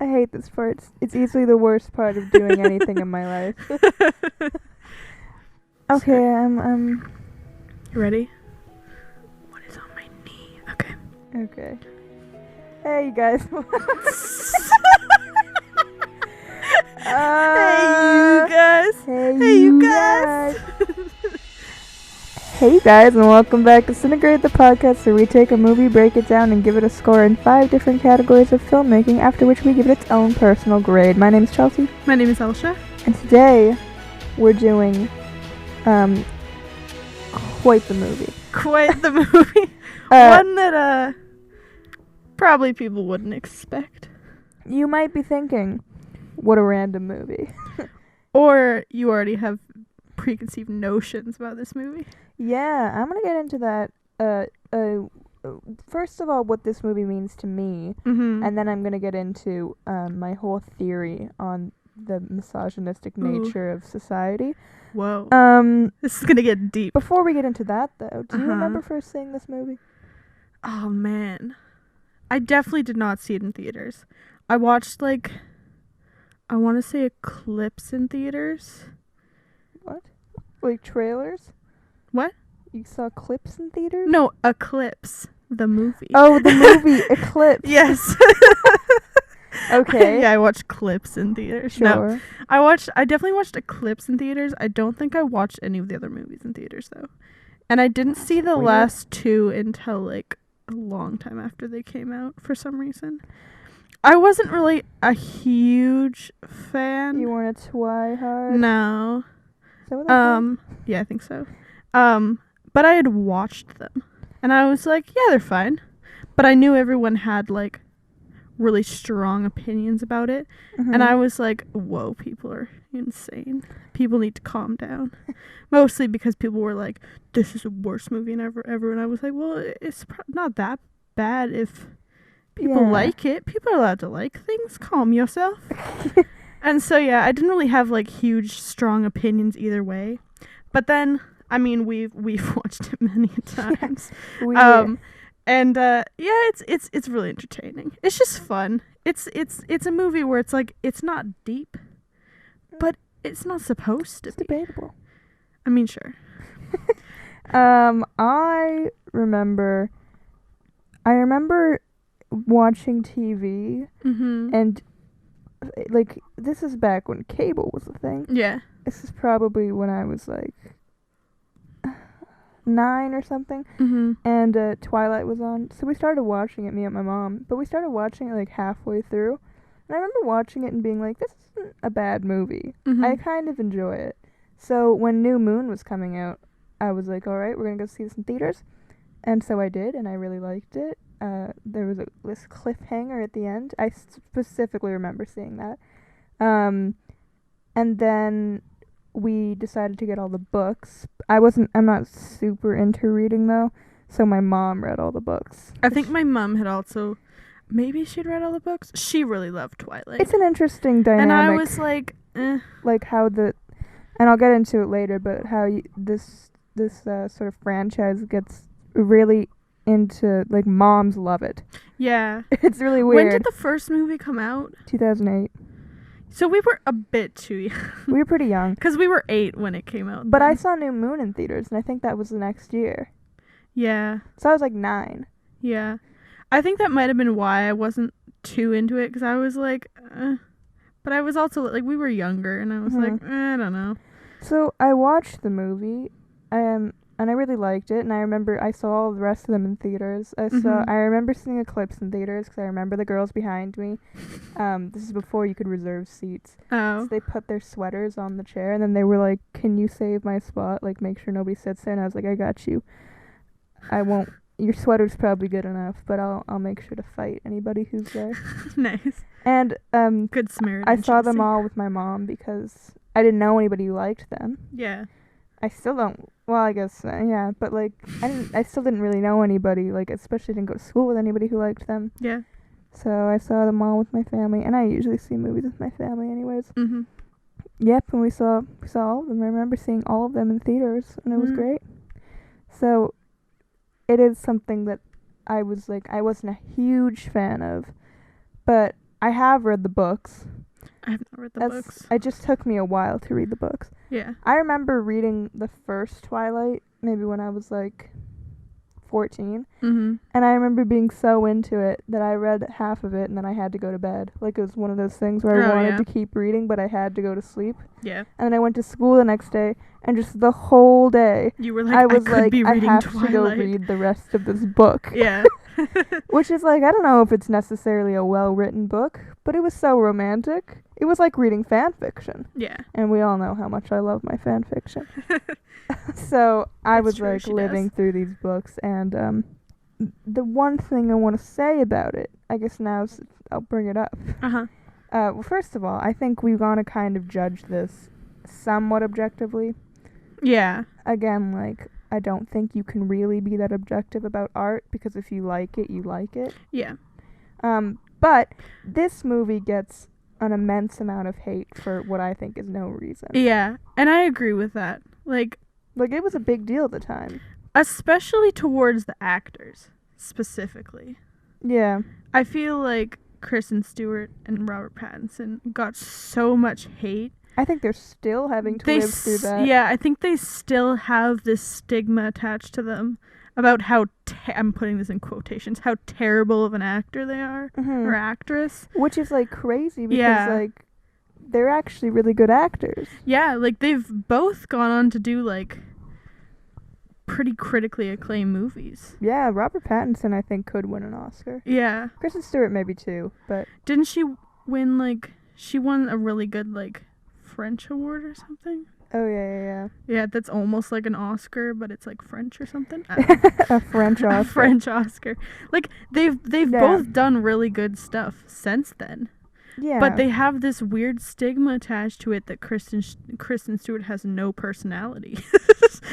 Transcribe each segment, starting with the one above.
I hate this part. It's easily the worst part of doing anything in my life. Okay, I'm You ready? What is on my knee? Okay. okay. Hey, you guys. Hey, you guys. Hey, you guys. Hey, you guys, and welcome back to CineGrade, the podcast where we take a movie, break it down, and give it a score in 5 different categories of filmmaking, after which we give it its own personal grade. My name is Chelsea. My name is Elsha. And today, we're doing, quite the movie. Quite the movie. One that, probably people wouldn't expect. You might be thinking, what a random movie. Or you already have preconceived notions about this movie. Yeah, I'm gonna get into that. First of all, what this movie means to me, and then I'm gonna get into my whole theory on the misogynistic nature of society. Whoa. This is gonna get deep. Before we get into that, though, do you remember first seeing this movie? Oh, man. I definitely did not see it in theaters. I watched, I want to say clips in theaters. What? Like trailers? What? You saw clips in theaters? No, Eclipse, the movie. Oh, the movie Eclipse. Yes. Okay. Yeah, I watched clips in theaters. Sure. No, I definitely watched Eclipse in theaters. I don't think I watched any of the other movies in theaters, though. And I didn't see the last two until, a long time after they came out for some reason. I wasn't really a huge fan. You weren't a twihard? No. Is that what that's called? Yeah, I think so. But I had watched them, and I was like, yeah, they're fine. But I knew everyone had, really strong opinions about it. And I was like, whoa, people are insane. People need to calm down. Mostly because people were like, this is the worst movie ever. And I was like, well, it's not that bad if people like it. People are allowed to like things. Calm yourself. And so, yeah, I didn't really have, huge, strong opinions either way. But then, I mean, we've watched it many times. It's really entertaining. It's just fun. It's a movie where it's not deep, but it's not supposed to be. Debatable. I mean, sure. I remember watching TV, and this is back when cable was a thing. Yeah. This is probably when I was 9 or something, and Twilight was on, so we started watching it, me and my mom, but we started watching it halfway through, and I remember watching it and being like, this isn't a bad movie. I kind of enjoy it. So when New Moon was coming out, I was like, alright, we're gonna go see this in theaters, and so I did, and I really liked it. There was this cliffhanger at the end. I specifically remember seeing that. And then we decided to get all the books. I'm not super into reading, though, so my mom read all the books. I think my mom had also, maybe she'd read all the books. She really loved Twilight. It's an interesting dynamic. And I was like, how and I'll get into it later, but how this sort of franchise gets really into, moms love it. Yeah. It's really weird. When did the first movie come out? 2008. So we were a bit too young. We were pretty young. Because we were 8 when it came out. But I saw New Moon in theaters, and I think that was the next year. Yeah. So I was 9. Yeah. I think that might have been why I wasn't too into it, because I was but I was also, we were younger, and I was I don't know. So I watched the movie, and I really liked it, and I remember I saw all the rest of them in theaters. I remember seeing Eclipse in theaters, because I remember the girls behind me. This is before you could reserve seats. Oh. So they put their sweaters on the chair, and then they were like, can you save my spot? Make sure nobody sits there. And I was like, I got you. I won't. Your sweater's probably good enough, but I'll make sure to fight anybody who's there. Nice. And Good Samaritan. I saw Chelsea. them all with my mom because I didn't know anybody who liked them. Yeah. I still don't. Well, I guess yeah, but I still didn't really know anybody. Especially didn't go to school with anybody who liked them. Yeah. So I saw them all with my family, and I usually see movies with my family, anyways. Yep, and we saw all of them. I remember seeing all of them in theaters, and it was great. So it is something that I wasn't a huge fan of, but I have read the books. I have not read the books. It just took me a while to read the books. Yeah. I remember reading the first Twilight maybe when I was like 14. Mm-hmm. And I remember being so into it that I read half of it and then I had to go to bed. Like, it was one of those things where I wanted to keep reading, but I had to go to sleep. Yeah. And then I went to school the next day, and just the whole day, you were like, I was like, I have Twilight. to go read the rest of this book. Yeah. Which is like, I don't know if it's necessarily a well-written book, but it was so romantic. It was like reading fan fiction. Yeah. And we all know how much I love my fan fiction. So I was like living through these books, and the one thing I want to say about it, I guess now I'll bring it up. Uh-huh. Well, first of all, I think we want to kind of judge this somewhat objectively. Yeah. Again, like, I don't think you can really be that objective about art, because if you like it, you like it. Yeah. But this movie gets an immense amount of hate for what I think is no reason. Yeah, and I agree with that. Like, it was a big deal at the time. Especially towards the actors, specifically. Yeah. I feel like Kristen Stewart and Robert Pattinson got so much hate. I think they're still having to live through that. Yeah, I think they still have this stigma attached to them about how, I'm putting this in quotations, how terrible of an actor they are, or actress. Which is, like, crazy, because, like, they're actually really good actors. Yeah, like, they've both gone on to do, like, pretty critically acclaimed movies. Yeah, Robert Pattinson, I think, could win an Oscar. Yeah. Kristen Stewart maybe too, but... Didn't she win, like... She won a really good, like, French award or something? Oh, yeah. Yeah, that's almost like an Oscar, but it's, like, French or something. A French Oscar. A French Oscar. Like, they've both done really good stuff since then. Yeah. But they have this weird stigma attached to it that Kristen Stewart has no personality.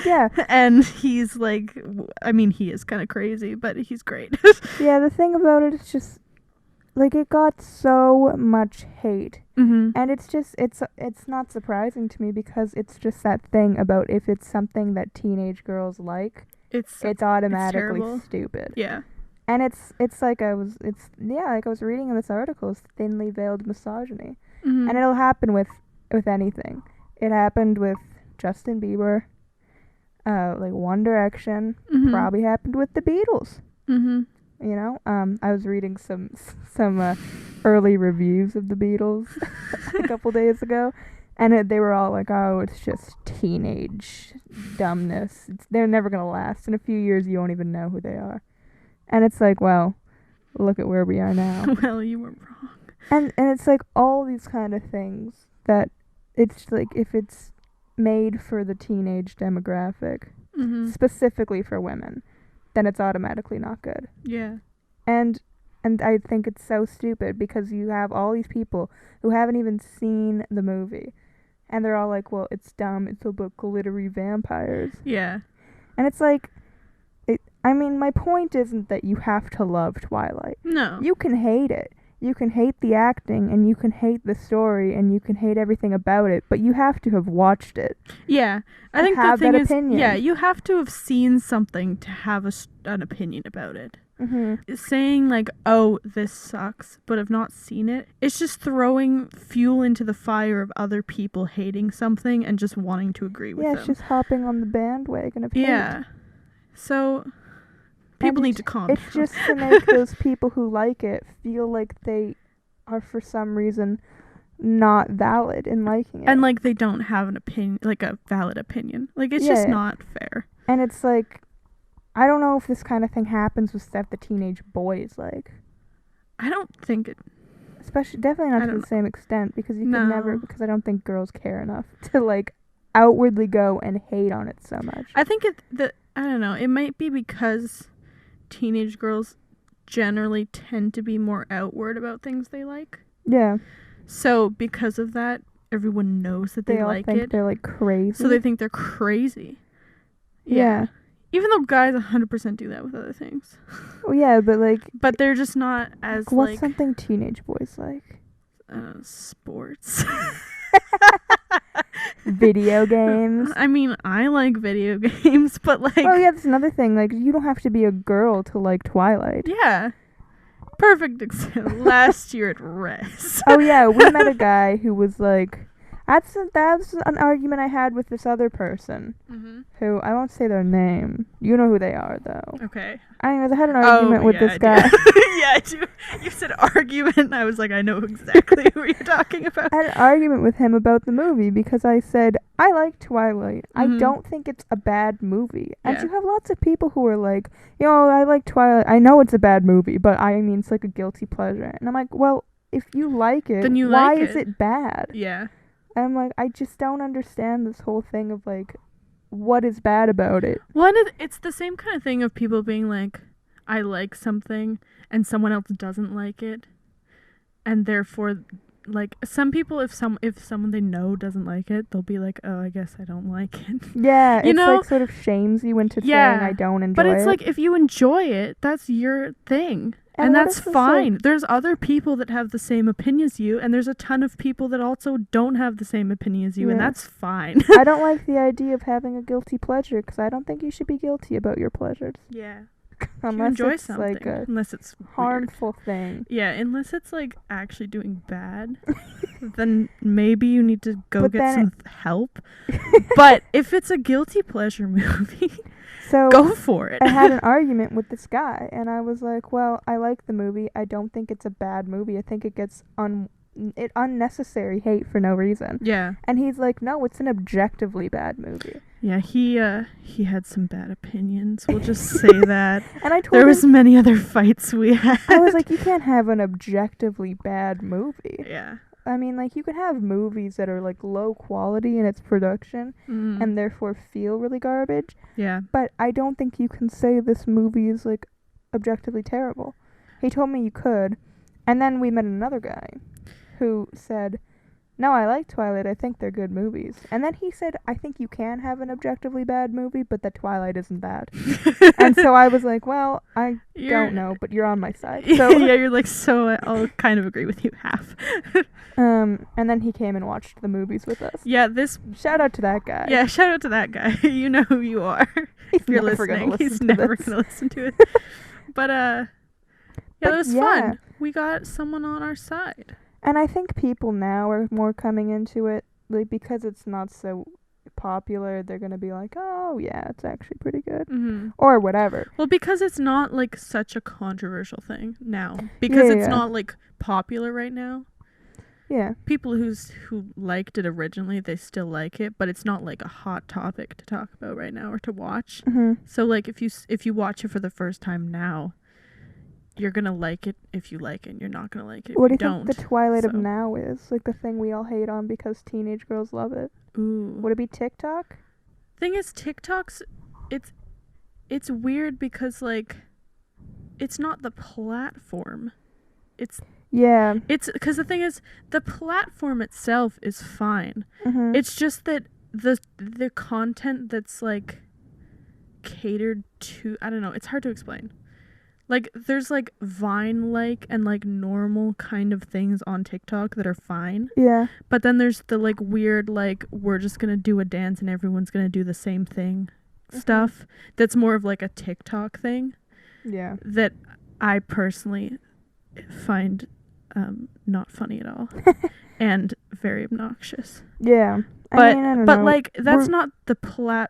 Yeah. And he's like, I mean, he is kind of crazy, but he's great. Yeah, the thing about it is just, like, it got so much hate. Mm-hmm. And it's just, it's not surprising to me, because it's just that thing about if it's something that teenage girls like, it's automatically stupid. Yeah. And it's like I was reading in this article, it's thinly veiled misogyny. Mm-hmm. And it'll happen with anything. It happened with Justin Bieber, like One Direction, probably happened with the Beatles. Mm-hmm. You know, I was reading some early reviews of the Beatles a couple days ago, and they were all like, "Oh, it's just teenage dumbness. They're never gonna last. In a few years, you won't even know who they are." And it's like, well, look at where we are now. Well, you were wrong. And it's like all these kind of things that it's like, if it's made for the teenage demographic, specifically for women, then it's automatically not good. Yeah. And I think it's so stupid, because you have all these people who haven't even seen the movie, and they're all like, well, it's dumb, it's about glittery vampires. Yeah. And it's like, I mean, my point isn't that you have to love Twilight. No. You can hate it. You can hate the acting, and you can hate the story, and you can hate everything about it, but you have to have watched it. Yeah. I think have the thing that is, opinion. yeah, you have to have seen something to have an opinion about it. Mm-hmm. Saying, like, oh, this sucks, but have not seen it, it's just throwing fuel into the fire of other people hating something and just wanting to agree with them. Yeah, it's just hopping on the bandwagon of hate. Yeah. So... people need to calm down. It's just to make those people who like it feel like they are, for some reason, not valid in liking it. And, like, they don't have an opinion, like, a valid opinion. Like, it's just not fair. And it's like, I don't know if this kind of thing happens with stuff that teenage boys like. I don't think it... Definitely not to the same extent, because you can never, because I don't think girls care enough to, like, outwardly go and hate on it so much. I think I don't know, it might be because teenage girls generally tend to be more outward about things they like. Yeah. So because of that, everyone knows that they like think it. They're like crazy. So they think they're crazy. Yeah. Even though guys 100% do that with other things. Well, yeah, but like... But they're just not as what's something teenage boys like? Sports. Video games. I mean, I like video games, but like... Oh yeah, that's another thing. Like, you don't have to be a girl to like Twilight. Yeah. perfect example. Last year at Res. Oh yeah, we met a guy who was like, that's an argument I had with this other person, who I won't say their name. You know who they are though. Okay. Anyways, I had an argument with this guy. Yeah, I do. You said argument, and I was like, I know exactly who you're talking about. I had an argument with him about the movie because I said, I like Twilight. I don't think it's a bad movie. And you have lots of people who are like, I like Twilight. I know it's a bad movie, but I mean, it's like a guilty pleasure. And I'm like, well, if you like it, then why is it bad? Yeah. And I'm like, I just don't understand this whole thing of like, what is bad about it? It's the same kind of thing of people being like, I like something and someone else doesn't like it, and therefore, like, some people, if someone they know doesn't like it, they'll be like, oh, I guess I don't like it. Yeah, it's like sort of shames you into saying I don't enjoy it. But it's like, if you enjoy it, that's your thing. And that's fine. Like, there's other people that have the same opinion as you, and there's a ton of people that also don't have the same opinion as you, and that's fine. I don't like the idea of having a guilty pleasure, because I don't think you should be guilty about your pleasures. Yeah. Unless enjoy it's something. like a unless it's harmful weird. thing. Yeah, unless it's like actually doing bad, then maybe you need to go get some help. But if it's a guilty pleasure movie... So go for it. I had an argument with this guy, and I was like, well, I like the movie. I don't think it's a bad movie. I think it gets unnecessary hate for no reason. Yeah. And he's like, no, it's an objectively bad movie. Yeah, he had some bad opinions. We'll just say that. And I told there was many other fights we had. I was like, you can't have an objectively bad movie. Yeah. I mean, like, you can have movies that are, like, low quality in its production and therefore feel really garbage. Yeah. But I don't think you can say this movie is, like, objectively terrible. He told me you could. And then we met another guy who said, no, I like Twilight. I think they're good movies. And then he said, I think you can have an objectively bad movie, but that Twilight isn't bad. And so I was like, well, I don't know, but you're on my side. So yeah, you're like, so I'll kind of agree with you half. And then he came and watched the movies with us. Yeah, shout out to that guy. Yeah, shout out to that guy. You know who you are. If you're listening, he's never going to listen to it. But yeah, that was fun. We got someone on our side. And I think people now are more coming into it, like, because it's not so popular, they're going to be like, oh, yeah, it's actually pretty good. Or whatever. Well, because it's not, like, such a controversial thing now. Because it's not, like, popular right now. Yeah. People who liked it originally, they still like it, but it's not, like, a hot topic to talk about right now or to watch. So, like, if you watch it for the first time now, you're gonna like it if you like it, and you're not gonna like it if what you do you don't. think the Twilight of now is? Like, the thing we all hate on because teenage girls love it. Ooh. Would it be TikTok? Thing is, TikTok's... It's weird because, like, it's not the platform. Yeah. It's... Because the thing is, the platform itself is fine. It's just that the content that's, like, catered to... I don't know. It's hard to explain. Like, there's, like, Vine-like and, like, normal kind of things on TikTok that are fine. Yeah. But then there's the, like, weird, like, we're just gonna do a dance and everyone's gonna do the same thing stuff. That's more of, like, a TikTok thing. Yeah. That I personally find not funny at all. And very obnoxious. Yeah. But, I mean, I don't know. like, that's not the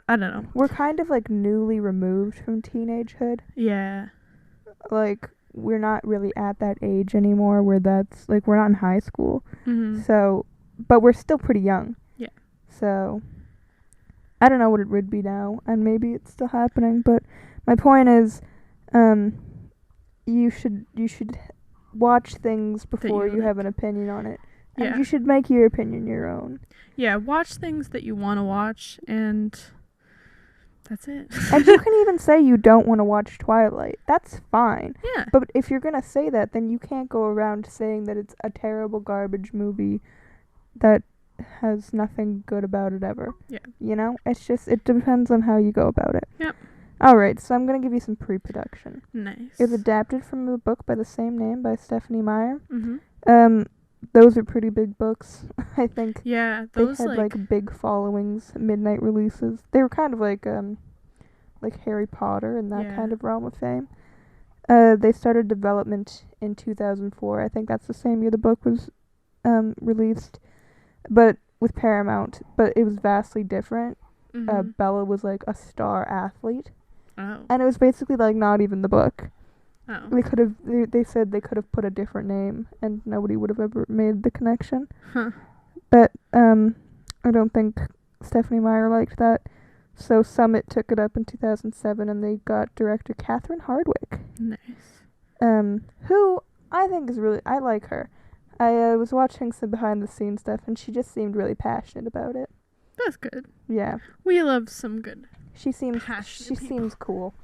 I don't know. We're kind of, like, newly removed from teenagehood. Yeah. Like, we're not really at that age anymore where that's, like, we're not in high school. So, but we're still pretty young. Yeah. So, I don't know what it would be now, and maybe it's still happening, but my point is, you should watch things before you have an opinion on it. And you should make your opinion your own. Yeah, watch things that you want to watch, and... that's it. And you can even say you don't want to watch Twilight. That's fine. Yeah. But if you're going to say that, then you can't go around saying that it's a terrible garbage movie that has nothing good about it ever. Yeah. You know? It's just, it depends on how you go about it. Yep. Alright, so I'm going to give you some pre-production. Nice. It was adapted from a book by the same name by Stephanie Meyer. Mm-hmm. Those are pretty big books, I think. Yeah, those had like big followings, midnight releases. They were kind of like Harry Potter and that kind of realm of fame. They started development in 2004. I think that's the same year the book was released, but with Paramount. But it was vastly different. Bella was like a star athlete, and it was basically like not even the book. They could have. They said they could have put a different name, and nobody would have ever made the connection. But I don't think Stephanie Meyer liked that. So Summit took it up in 2007, and they got director Catherine Hardwicke. Nice. Who I think is really, I like her. I was watching some behind the scenes stuff, and she just seemed really passionate about it. That's good. Yeah. We love some good. She seems cool.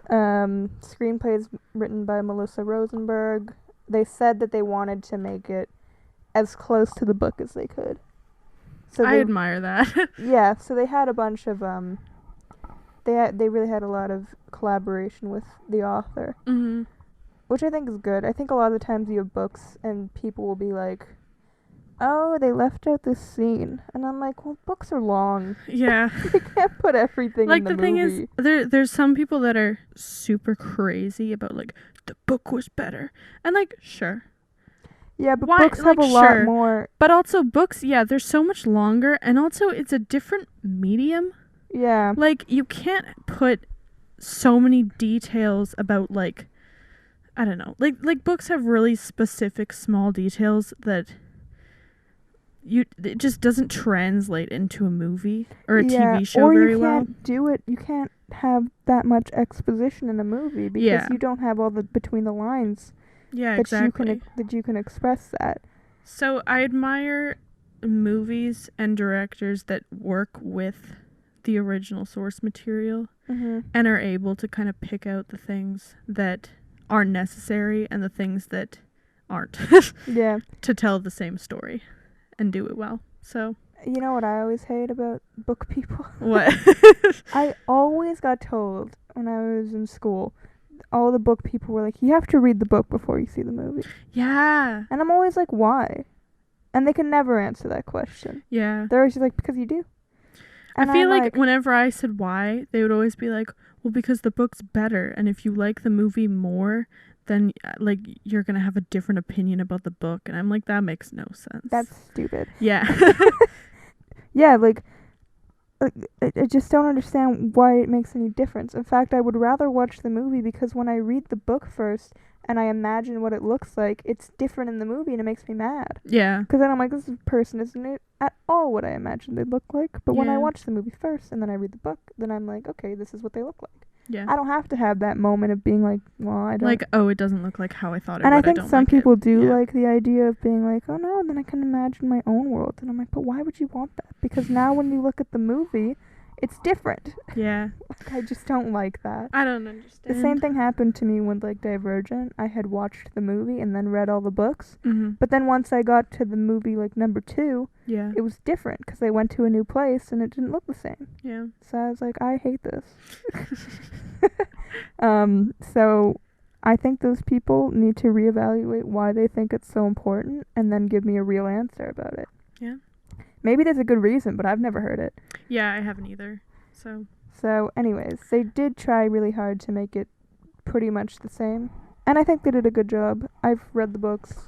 Screenplay is written by Melissa Rosenberg. They said that they wanted to make it as close to the book as they could. So I admire that. Yeah, so they had a bunch of they really had a lot of collaboration with the author, which I think is good. I think a lot of the times you have books and people will be like, "Oh, they left out this scene," and I'm like, "Well, books are long. Yeah, you can't put everything in the movie." Thing is, there's some people that are super crazy about like the book was better, and like sure. Yeah, but books have a lot more. But also books, they're so much longer, and also it's a different medium. Yeah. Like, you can't put so many details about, like, I don't know. Like books have really specific small details that it just doesn't translate into a movie or a TV show very well. Or you can't do it. You can't have that much exposition in a movie because you don't have all the between the lines. Yeah, exactly. That you can express that. So I admire movies and directors that work with the original source material and are able to kind of pick out the things that are necessary and the things that aren't. Yeah. To tell the same story and do it well. So. You know what I always hate about book people? What? I always got told when I was in school, all the book people were like, you have to read the book before you see the movie. Yeah. And I'm always like, why? And they can never answer that question. Yeah. They're always just like, because you do. And I feel like whenever I said why, they would always be like, well, because the book's better. And if you like the movie more, then like you're going to have a different opinion about the book. And I'm like, that makes no sense. That's stupid. Yeah. Yeah, like I just don't understand why it makes any difference. In fact, I would rather watch the movie because when I read the book first and I imagine what it looks like, it's different in the movie and it makes me mad. Yeah. Because then I'm like, this person isn't at all what I imagined they'd look like. But when I watch the movie first and then I read the book, then I'm like, okay, this is what they look like. Yeah. I don't have to have that moment of being like, well, I don't. Like, oh, it doesn't look like how I thought it would. And I think some people do Yeah. like the idea of being like, oh no, then I can imagine my own world. And I'm like, but why would you want that? Because now when you look at the movie, it's different. Yeah. I just don't like that. I don't understand. The same thing happened to me with like Divergent. I had watched the movie and then read all the books. But then once I got to the movie like number 2, it was different because they went to a new place and it didn't look the same. Yeah. So I was like, I hate this. So I think those people need to reevaluate why they think it's so important and then give me a real answer about it. Yeah. Maybe there's a good reason, but I've never heard it. Yeah, I haven't either. So anyways, they did try really hard to make it pretty much the same. And I think they did a good job. I've read the books.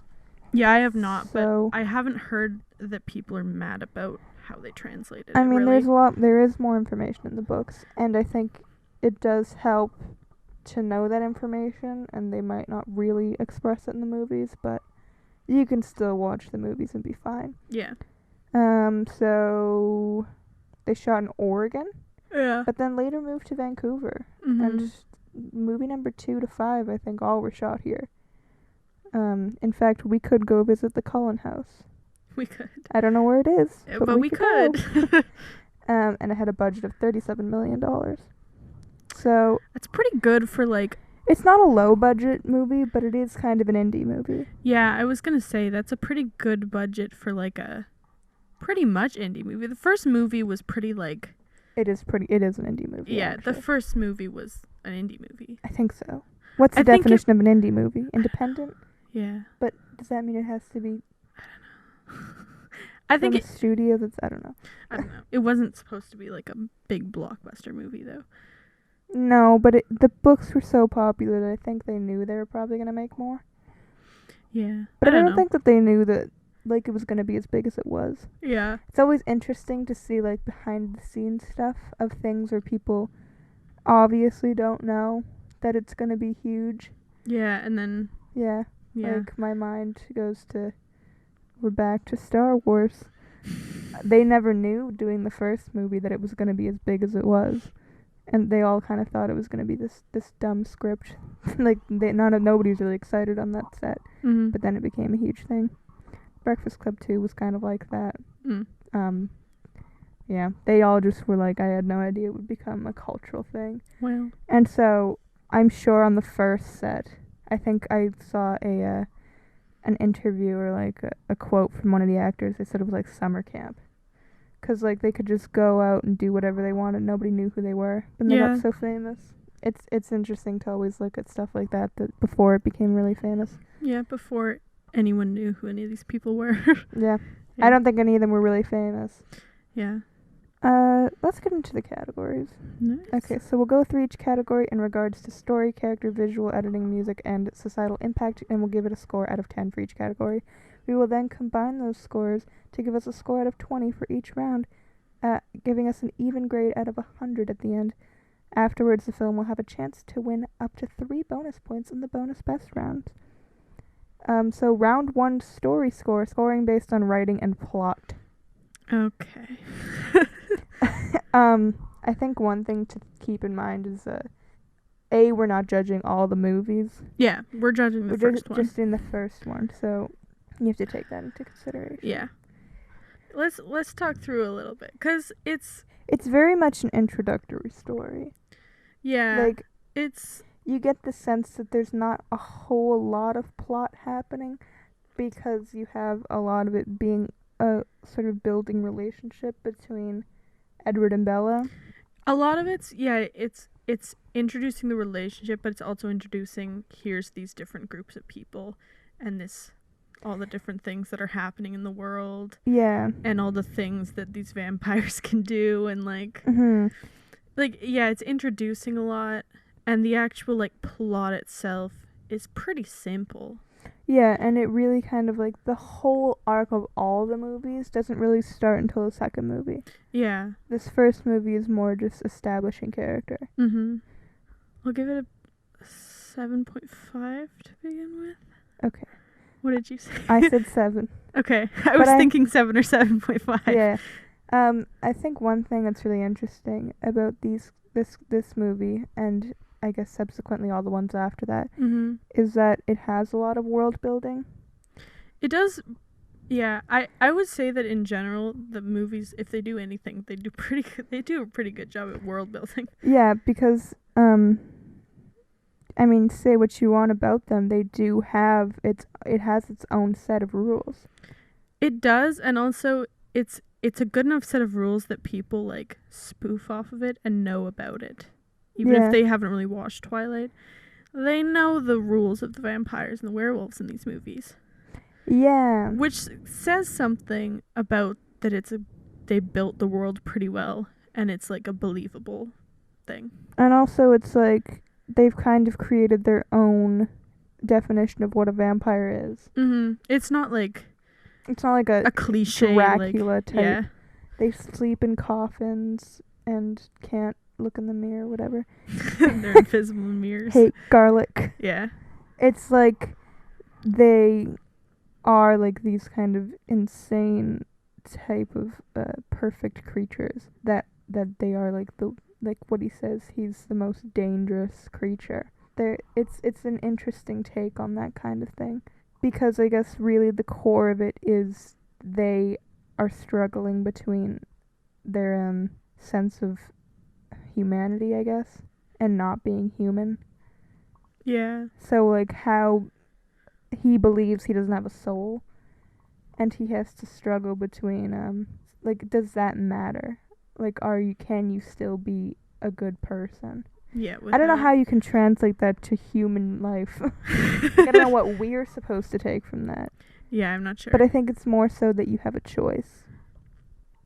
Yeah, I have not, but I haven't heard that people are mad about how they translated it. I mean, really. there is more information in the books, and I think it does help to know that information, and they might not really express it in the movies, but you can still watch the movies and be fine. Yeah. So they shot in Oregon. Yeah. But then later moved to Vancouver. And movie number 2 to 5, I think, all were shot here. In fact, we could go visit the Cullen House. We could. I don't know where it is. But we could. And it had a budget of $37 million. So that's pretty good for like... It's not a low budget movie, but it is kind of an indie movie. Yeah, I was going to say, that's a pretty good budget for like a pretty much indie movie. The first movie was pretty like... It is an indie movie. Yeah, actually. The first movie was an indie movie. I think so. What's the definition of an indie movie? Independent? Yeah. But does that mean it has to be... I don't know. I think a studio that's... I don't know. I don't know. It wasn't supposed to be like a big blockbuster movie, though. No, but the books were so popular that I think they knew they were probably going to make more. Yeah. But I don't know. think that they knew that, like, it was going to be as big as it was. Yeah. It's always interesting to see, like, behind the scenes stuff of things where people obviously don't know that it's going to be huge. Yeah, and then... Yeah. Yeah. Like, my mind goes to... We're back to Star Wars. They never knew doing the first movie that it was going to be as big as it was. And they all kind of thought it was going to be this dumb script. Like, nobody was really excited on that set. Mm-hmm. But then it became a huge thing. Breakfast Club 2 was kind of like that. Yeah, they all just were like, I had no idea it would become a cultural thing. Well. And so, I'm sure on the first set, I think I saw an interview or like a quote from one of the actors. They said it was like summer camp. Because like they could just go out and do whatever they wanted. Nobody knew who they were. And they got so famous. It's interesting to always look at stuff like that before it became really famous. Yeah, before anyone knew who any of these people were. Yeah. I don't think any of them were really famous. Yeah. Let's get into the categories. Nice. Okay, so we'll go through each category in regards to story, character, visual, editing, music, and societal impact, and we'll give it a score out of 10 for each category. We will then combine those scores to give us a score out of 20 for each round, giving us an even grade out of 100 at the end. Afterwards, the film will have a chance to win up to 3 bonus points in the bonus best round. So round 1 story score, scoring based on writing and plot. Okay. I think one thing to keep in mind is we're not judging all the movies. Yeah, we're judging the first one. Just in the first one, so you have to take that into consideration. Yeah. Let's talk through a little bit, cuz it's very much an introductory story. Yeah. Like it's you get the sense that there's not a whole lot of plot happening because you have a lot of it being a sort of building relationship between Edward and Bella. A lot of it's introducing the relationship, but it's also introducing here's these different groups of people and all the different things that are happening in the world. Yeah. And all the things that these vampires can do and like it's introducing a lot, and the actual like plot itself is pretty simple. Yeah, and it really kind of like the whole arc of all the movies doesn't really start until the second movie. Yeah. This first movie is more just establishing character. Mm-hmm. I'll give it a 7.5 to begin with. Okay. What did you say? I said 7. Okay. I was thinking 7 or 7.5. Yeah. I think one thing that's really interesting about this movie, and I guess subsequently all the ones after that, is that it has a lot of world building. It does. Yeah, I would say that in general the movies, if they do anything, they do a pretty good job at world building. Yeah, because I mean, say what you want about them, they do have it has its own set of rules. It does, and also it's a good enough set of rules that people like spoof off of it and know about it. Even if they haven't really watched Twilight, they know the rules of the vampires and the werewolves in these movies. Yeah. Which says something about that they built the world pretty well, and it's like a believable thing. And also it's like they've kind of created their own definition of what a vampire is. It's not like a cliche Dracula type. Yeah. They sleep in coffins and can't look in the mirror, whatever. They're invisible mirrors. Hate garlic. Yeah. It's like they are like these kind of insane type of perfect creatures that they are like what he says, he's the most dangerous creature. It's an interesting take on that kind of thing, because I guess really the core of it is they are struggling between their sense of humanity, I guess, and not being human. Yeah. So like how he believes he doesn't have a soul, and he has to struggle between like, does that matter? Like, can you still be a good person? Yeah. I don't know how you can translate that to human life. I don't know what we're supposed to take from that. Yeah, I'm not sure. But I think it's more so that you have a choice.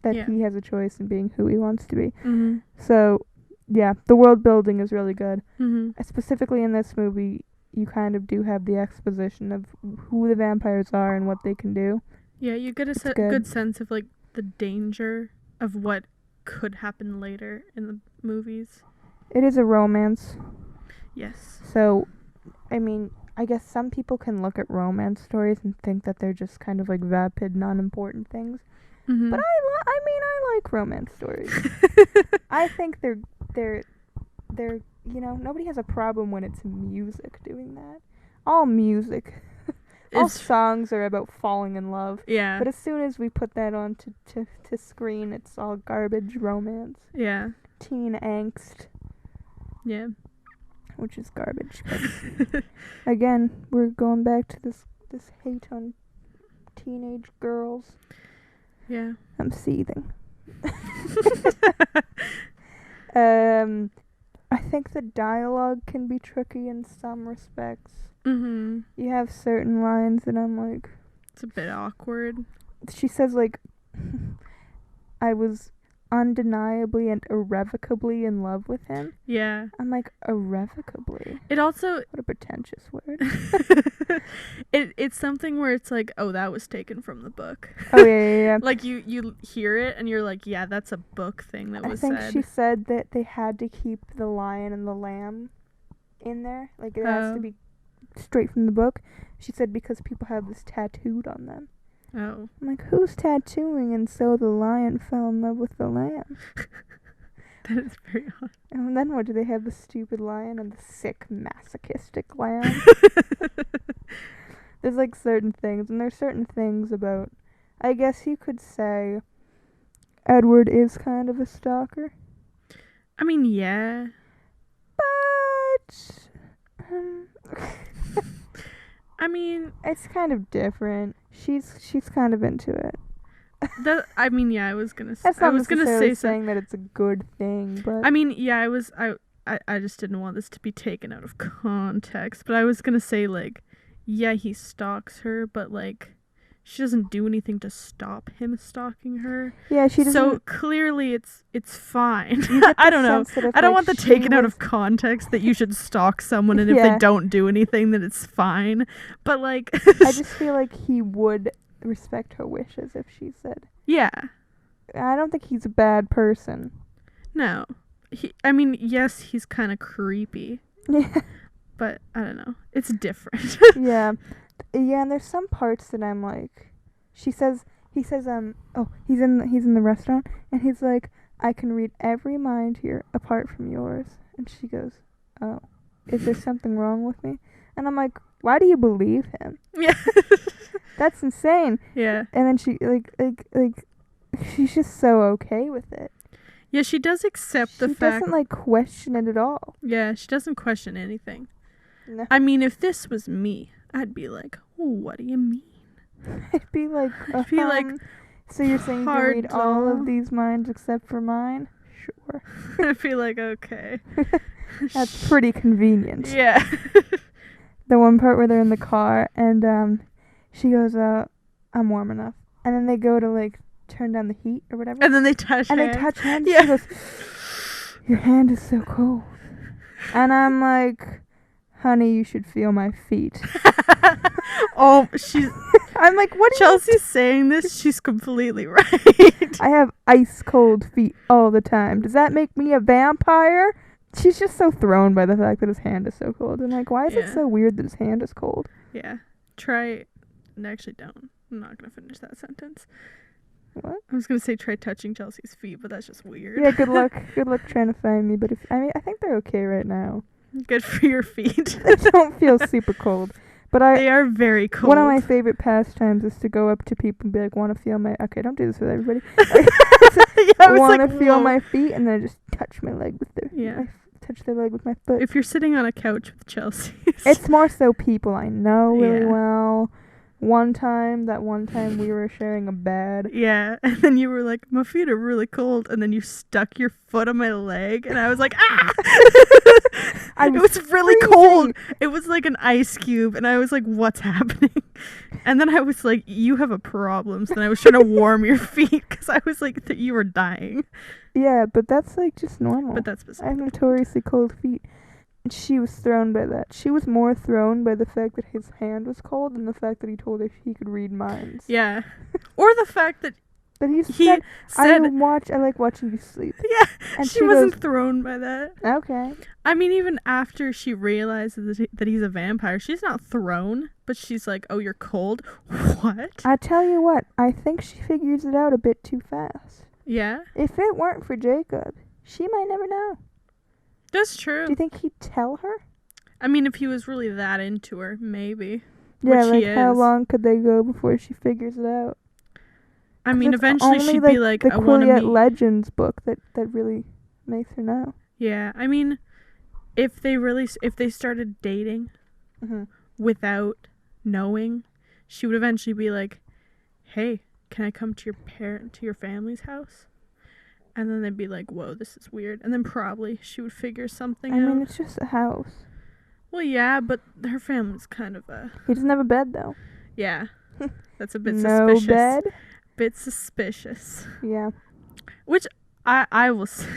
That he has a choice in being who he wants to be. Mm-hmm. So, the world building is really good. Mm-hmm. Specifically in this movie, you kind of do have the exposition of who the vampires are and what they can do. Yeah, you get a good sense of, like, the danger of what could happen later in the movies. It is a romance. Yes. So, I mean, I guess some people can look at romance stories and think that they're just kind of like vapid, non-important things. Mm-hmm. But I like romance stories. I think they're nobody has a problem when it's music doing that. All music, all songs are about falling in love. Yeah. But as soon as we put that on to screen, it's all garbage romance. Yeah. Teen angst. Yeah. Which is garbage. Again, we're going back to this hate on teenage girls. Yeah. I'm seething. I think the dialogue can be tricky in some respects. Mm-hmm. You have certain lines that I'm like... It's a bit awkward. She says, like, I was undeniably and irrevocably in love with him. Yeah. I'm like, irrevocably? It also... What a pretentious word. It's something where it's like, oh, that was taken from the book. Oh, yeah. Like, you hear it, and you're like, yeah, that's a book thing that was said. I think she said that they had to keep the lion and the lamb in there. Like, it has to be straight from the book. She said because people have this tattooed on them. Oh. I'm like, who's tattooing? And so the lion fell in love with the lamb. That is very odd. And then what, do they have the stupid lion and the sick masochistic lamb? There's like certain things, and there's certain things about, I guess you could say Edward is kind of a stalker. I mean, yeah. But I mean, it's kind of different. She's kind of into it. I mean, yeah, I was gonna say saying that it's a good thing, but I mean, yeah, I just didn't want this to be taken out of context, but I was gonna say, like, yeah, he stalks her, but, like, she doesn't do anything to stop him stalking her. Yeah, she doesn't. So clearly it's fine. I don't know. I don't want the taken out of context that you should stalk someone and if they don't do anything then it's fine. But, like, I just feel like he would respect her wishes if she said. Yeah. I don't think he's a bad person. No. I mean, yes, he's kind of creepy. Yeah. But I don't know. It's different. Yeah, and there's some parts that I'm like, he says, he's in the restaurant, and he's like, I can read every mind here apart from yours. And she goes, oh, is there something wrong with me? And I'm like, why do you believe him? Yeah. That's insane. Yeah. And then she, like, she's just so okay with it. Yeah, she does accept the fact. She doesn't, like, question it at all. Yeah, she doesn't question anything. No. I mean, if this was me, I'd be like, what do you mean? I'd be like, so you're saying you can read all of these minds except for mine? Sure. I'd be like, okay. That's pretty convenient. Yeah. The one part where they're in the car and she goes, I'm warm enough. And then they go to, like, turn down the heat or whatever. And then they touch hands. Yeah. She goes, your hand is so cold. And I'm like, honey, you should feel my feet. Oh, I'm like, what? Chelsea's saying this, she's completely right. I have ice cold feet all the time. Does that make me a vampire? She's just so thrown by the fact that his hand is so cold. And like, why is it so weird that his hand is cold? Yeah. Actually, don't. I'm not going to finish that sentence. What? I was going to say try touching Chelsea's feet, but that's just weird. Yeah, good luck. Good luck trying to find me. But I think they're okay right now. Good for your feet. They don't feel super cold. But they are very cold. One of my favorite pastimes is to go up to people and be like, want to feel my... Okay, don't do this with everybody. Want to feel my feet, and then I just touch my leg with their... Yeah. Touch their leg with my foot. If you're sitting on a couch with Chelsea... It's more so people I know really well. one time we were sharing a bed. Yeah, and then you were like, my feet are really cold, and then you stuck your foot on my leg, and I was like, ah! It was really cold. It was like an ice cube, and I was like, what's happening? And then I was like, you have a problem. So then I was trying to warm your feet, because I was like, you were dying. Yeah, but that's like just normal. But that's beside I have notoriously cold feet. And she was thrown by that. She was more thrown by the fact that his hand was cold than the fact that he told her he could read minds. Yeah. Or the fact that he said I like watching you sleep. Yeah, and she wasn't thrown by that. Okay. I mean, even after she realizes that he's a vampire, she's not thrown, but she's like, oh, you're cold? What? I tell you what, I think she figures it out a bit too fast. Yeah? If it weren't for Jacob, she might never know. That's true. Do you think he'd tell her? I mean, if he was really that into her, maybe. Yeah, like how long could they go before she figures it out? I mean, eventually she'd be like, I want to meet. Legends book that really makes her know. Yeah, I mean, if they started dating without knowing, she would eventually be like, hey, can I come to your family's house? And then they'd be like, whoa, this is weird. And then probably she would figure something out. I mean, it's just a house. Well, yeah, but her family's kind of He doesn't have a bed, though. Yeah. That's a bit No suspicious. bed? Bit suspicious. Yeah. Which I will say,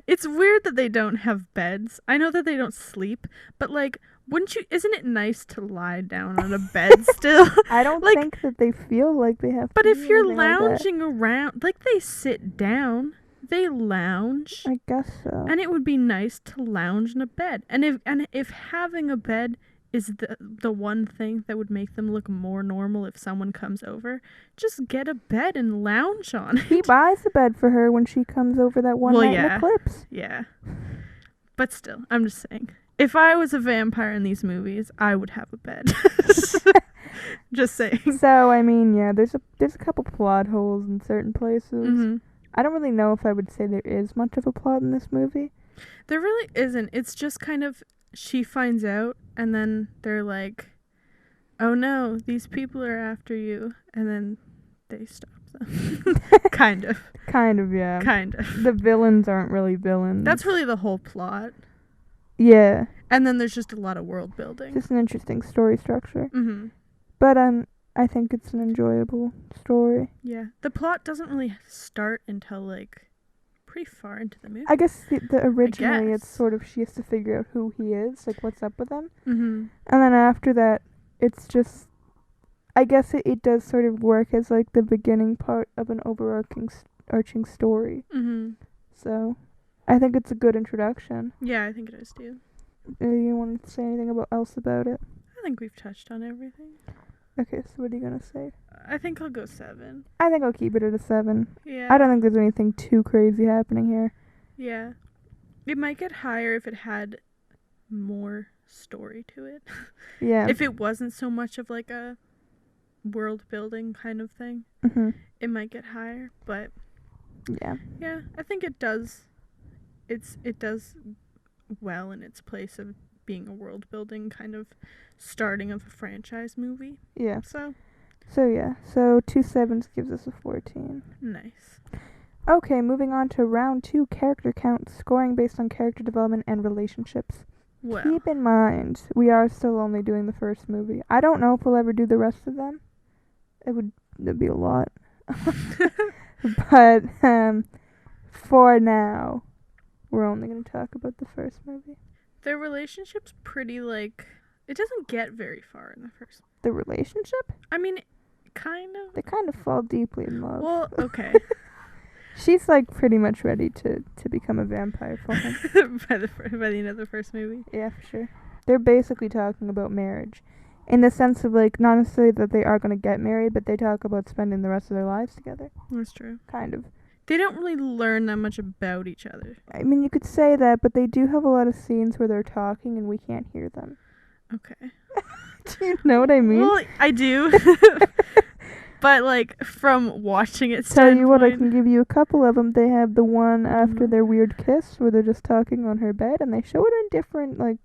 it's weird that they don't have beds. I know that they don't sleep, but like, isn't it nice to lie down on a bed still? I don't think that they feel like they have but to. But if you're lounging around, like they sit down, they lounge. I guess so. And it would be nice to lounge in a bed. And if having a bed is the one thing that would make them look more normal if someone comes over, just get a bed and lounge on it. He buys a bed for her when she comes over that one night in Eclipse. Yeah. But still, I'm just saying, if I was a vampire in these movies, I would have a bed. Just saying. So, I mean, yeah, there's a couple plot holes in certain places. Mm-hmm. I don't really know if I would say there is much of a plot in this movie. There really isn't. It's just kind of, she finds out, and then they're like, oh no, these people are after you, and then they stop them. Kind of. Kind of, yeah. Kind of. The villains aren't really villains. That's really the whole plot. Yeah. And then there's just a lot of world building. Just an interesting story structure. Mm-hmm. But I think it's an enjoyable story. Yeah. The plot doesn't really start until like pretty far into the movie. I guess originally it's sort of she has to figure out who he is, like what's up with him. Mm-hmm. And then after that, it's just, I guess it does sort of work as like the beginning part of an overarching story. Mm-hmm. So, I think it's a good introduction. Yeah, I think it is too. You want to say anything else about it? I think we've touched on everything. Okay, so what are you gonna say? I think I'll go 7. I think I'll keep it at a 7. Yeah. I don't think there's anything too crazy happening here. Yeah. It might get higher if it had more story to it. Yeah. If it wasn't so much of like a world building kind of thing, it might get higher. But yeah. Yeah, I think it does. It does well in its place of being a world building kind of starting of a franchise movie. Yeah. So yeah. So 2 7s gives us a 14. Nice. Okay, moving on to round 2, character count, scoring based on character development and relationships. Well, keep in mind, we are still only doing the first movie. I don't know if we'll ever do the rest of them. It'd be a lot. But for now, we're only going to talk about the first movie. Their relationship's pretty, like, it doesn't get very far in the first. The relationship? I mean, kind of. They kind of fall deeply in love. Well, okay. She's, like, pretty much ready to become a vampire for him. by the end of the first movie? Yeah, for sure. They're basically talking about marriage. In the sense of, like, not necessarily that they are going to get married, but they talk about spending the rest of their lives together. That's true. Kind of. They don't really learn that much about each other. I mean, you could say that, but they do have a lot of scenes where they're talking and we can't hear them. Okay. Do you know what I mean? Well, I do. But, like, from watching it Tell you what, I can give you a couple of them. They have the one after their weird kiss where they're just talking on her bed, and they show it in different, like,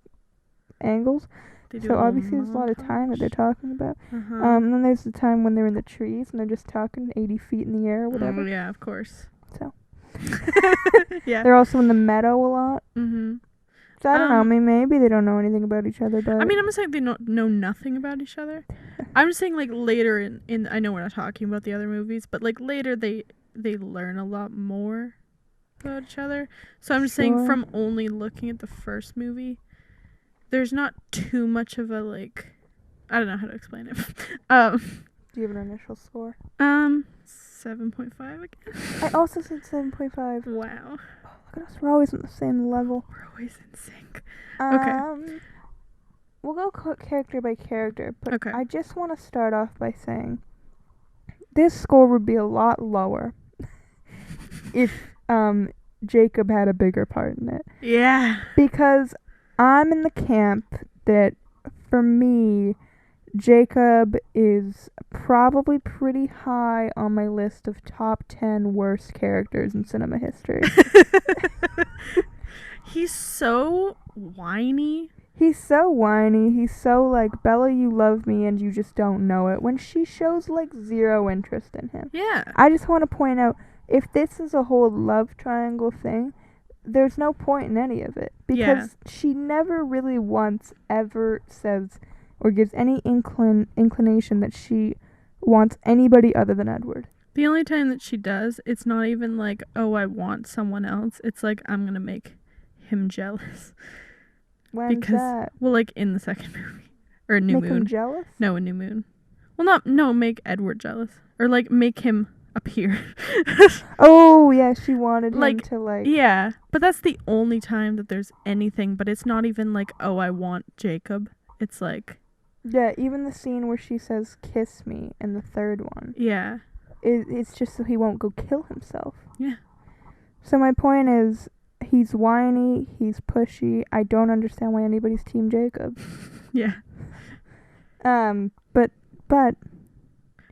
angles. They do So a little obviously there's a lot of time that they're talking about. Uh-huh. And then there's the time when they're in the trees and they're just talking 80 feet in the air or whatever. Yeah, of course. So. Yeah. They're also in the meadow a lot. Mm-hmm. So I don't know. I mean, maybe they don't know anything about each other, but... I mean, I'm not saying they know nothing about each other. I'm just saying, like, later in... I know we're not talking about the other movies, but, like, later they learn a lot more about each other. So I'm just saying, from only looking at the first movie, there's not too much of a, like... I don't know how to explain it. Do you have an initial score? 7.5 again. I also said 7.5. Wow. Oh, look at us. We're always on the same level. We're always in sync. Okay. We'll go character by character, but okay. I just want to start off by saying this score would be a lot lower if Jacob had a bigger part in it. Yeah. Because I'm in the camp that, for me, Jacob is probably pretty high on my list of top 10 worst characters in cinema history. He's so whiny. He's so whiny. He's so like, Bella, you love me and you just don't know it, when she shows like zero interest in him. Yeah. I just want to point out, if this is a whole love triangle thing, there's no point in any of it. Because she never really once ever says or gives any inclination that she wants anybody other than Edward. The only time that she does, it's not even like, oh, I want someone else. It's like, I'm going to make him jealous. When's that? Well, like in the second movie. Or New Moon. Make him jealous? No, in New Moon. Well, make Edward jealous. Or like make him appear. Oh, yeah, she wanted him to like... Yeah, but that's the only time that there's anything, but it's not even like, oh, I want Jacob. It's like... Yeah, even the scene where she says, kiss me, in the third one. Yeah. It's just so he won't go kill himself. Yeah. So my point is, he's whiny, he's pushy, I don't understand why anybody's Team Jacob. Yeah. But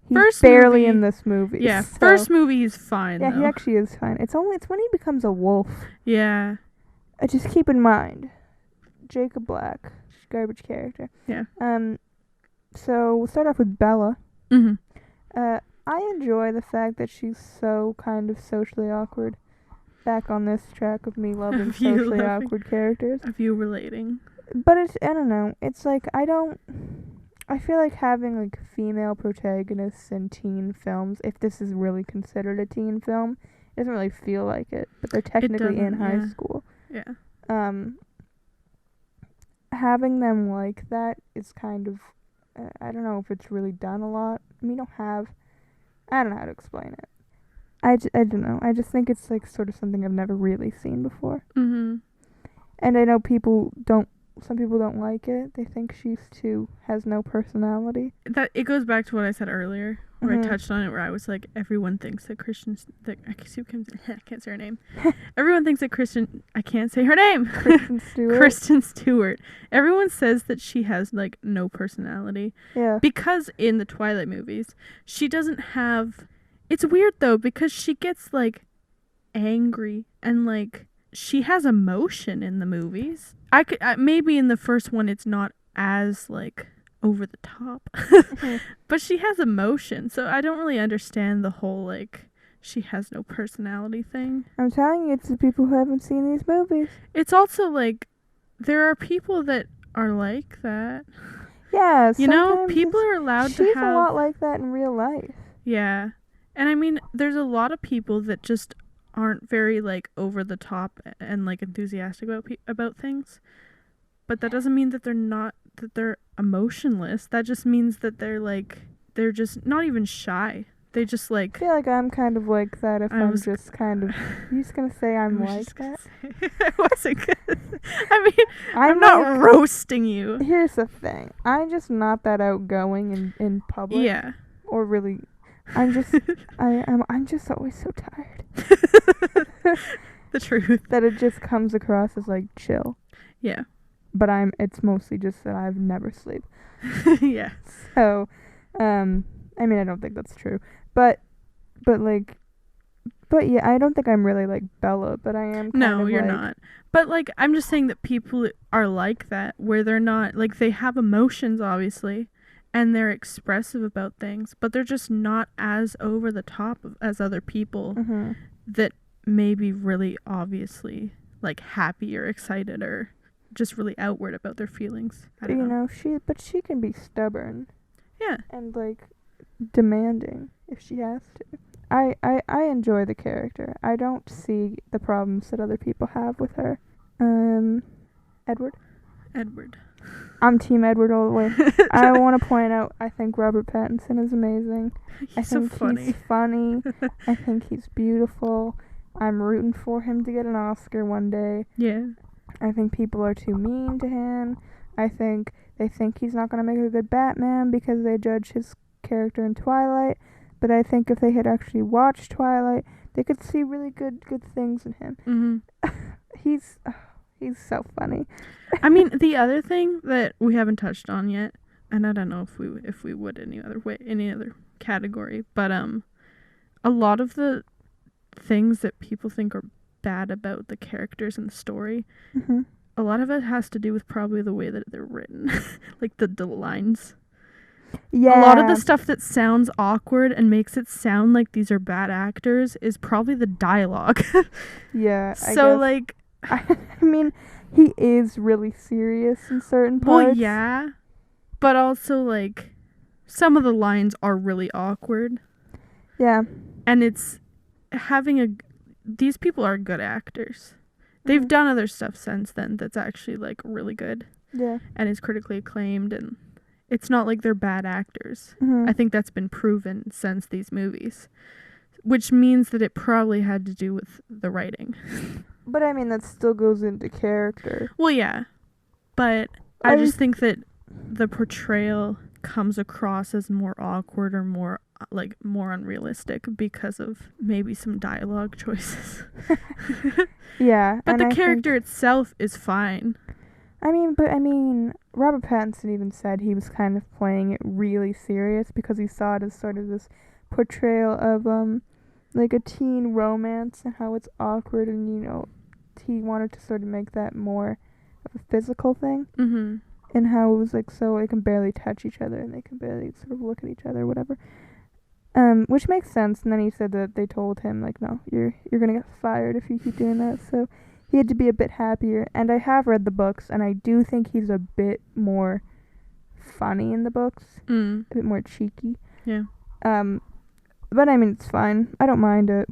he's first barely movie, in this movie. Yeah, so. First movie he's fine, Yeah, though. he actually is fine. It's when he becomes a wolf. Yeah. Just keep in mind, Jacob Black, garbage character. Yeah. So we'll start off with Bella. Mm-hmm. I enjoy the fact that she's so kind of socially awkward. Back on this track of me loving socially awkward characters. Of you relating. But I don't know. It's like, I feel like having like female protagonists in teen films, if this is really considered a teen film, it doesn't really feel like it. But they're technically in high school. Yeah. Having them like that is kind of, I don't know if it's really done a lot. I mean, I don't know how to explain it. I don't know. I just think it's like sort of something I've never really seen before. Mm-hmm. And I know some people don't like it. They think has no personality. That it goes back to what I said earlier, where I touched on it, where I was like, everyone thinks that I can't say her name. Everyone thinks that I can't say her name. Kristen Stewart. Everyone says that she has like no personality. Yeah. Because in the Twilight movies, she doesn't have. It's weird though, because she gets like angry and like she has emotion in the movies. Maybe in the first one it's not as like over the top, but she has emotion. So I don't really understand the whole like she has no personality thing. I'm telling you, it's the people who haven't seen these movies. It's also like there are people that are like that. Yeah, you know, people are allowed to have. She's a lot like that in real life. Yeah. And I mean, there's a lot of people that just aren't very, like, over the top and, like, enthusiastic about things. But that doesn't mean that they're emotionless. That just means that they're just not even shy. They just, like... I feel like I'm kind of like that if I'm just kind of... You're just going to say I'm like that? I wasn't gonna... I mean, I'm not roasting you. Here's the thing. I'm just not that outgoing in public. Yeah. Or really... I'm just always so tired. The truth. That it just comes across as like chill. Yeah. But it's mostly just that I've never sleep. Yeah. So, I mean, I don't think that's true. But But yeah, I don't think I'm really like Bella, but I am kind No, of you're like, not. But, like, I'm just saying that people are like that, where they're not, like, they have emotions, obviously, and they're expressive about things, but they're just not as over the top as other people that may be really obviously, like, happy or excited or just really outward about their feelings. I don't know. she can be stubborn. Yeah. And, like, demanding if she has to. I enjoy the character. I don't see the problems that other people have with her. Edward. I'm Team Edward all the way. I want to point out, I think Robert Pattinson is amazing. I think so funny. He's funny. I think he's beautiful. I'm rooting for him to get an Oscar one day. Yeah. I think people are too mean to him. I think they think he's not going to make a good Batman because they judge his character in Twilight. But I think if they had actually watched Twilight, they could see really good things in him. He's so funny. I mean, the other thing that we haven't touched on yet, and I don't know if we would any other category, but a lot of the things that people think are bad about the characters in the story, a lot of it has to do with probably the way that they're written, like the lines. Yeah. A lot of the stuff that sounds awkward and makes it sound like these are bad actors is probably the dialogue. Yeah. So, like, I mean, he is really serious in certain parts. Well, yeah, but also, like, some of the lines are really awkward. Yeah. And it's these people are good actors. They've done other stuff since then that's actually, like, really good. Yeah. And is critically acclaimed, and it's not like they're bad actors. Mm-hmm. I think that's been proven since these movies, which means that it probably had to do with the writing. But I mean, that still goes into character. Well, yeah, but I just think that the portrayal comes across as more awkward or more unrealistic because of maybe some dialogue choices. Yeah. But the character itself is fine. I mean, Robert Pattinson even said he was kind of playing it really serious because he saw it as sort of this portrayal of like a teen romance and how it's awkward, and you know, he wanted to sort of make that more of a physical thing. Mm-hmm. And how it was like, so they can barely touch each other and they can barely sort of look at each other or whatever. Which makes sense. And then he said that they told him, like, no, you're gonna get fired if you keep doing that. So he had to be a bit happier. And I have read the books, and I do think he's a bit more funny in the books. A bit more cheeky. Yeah. But I mean, it's fine. I don't mind it.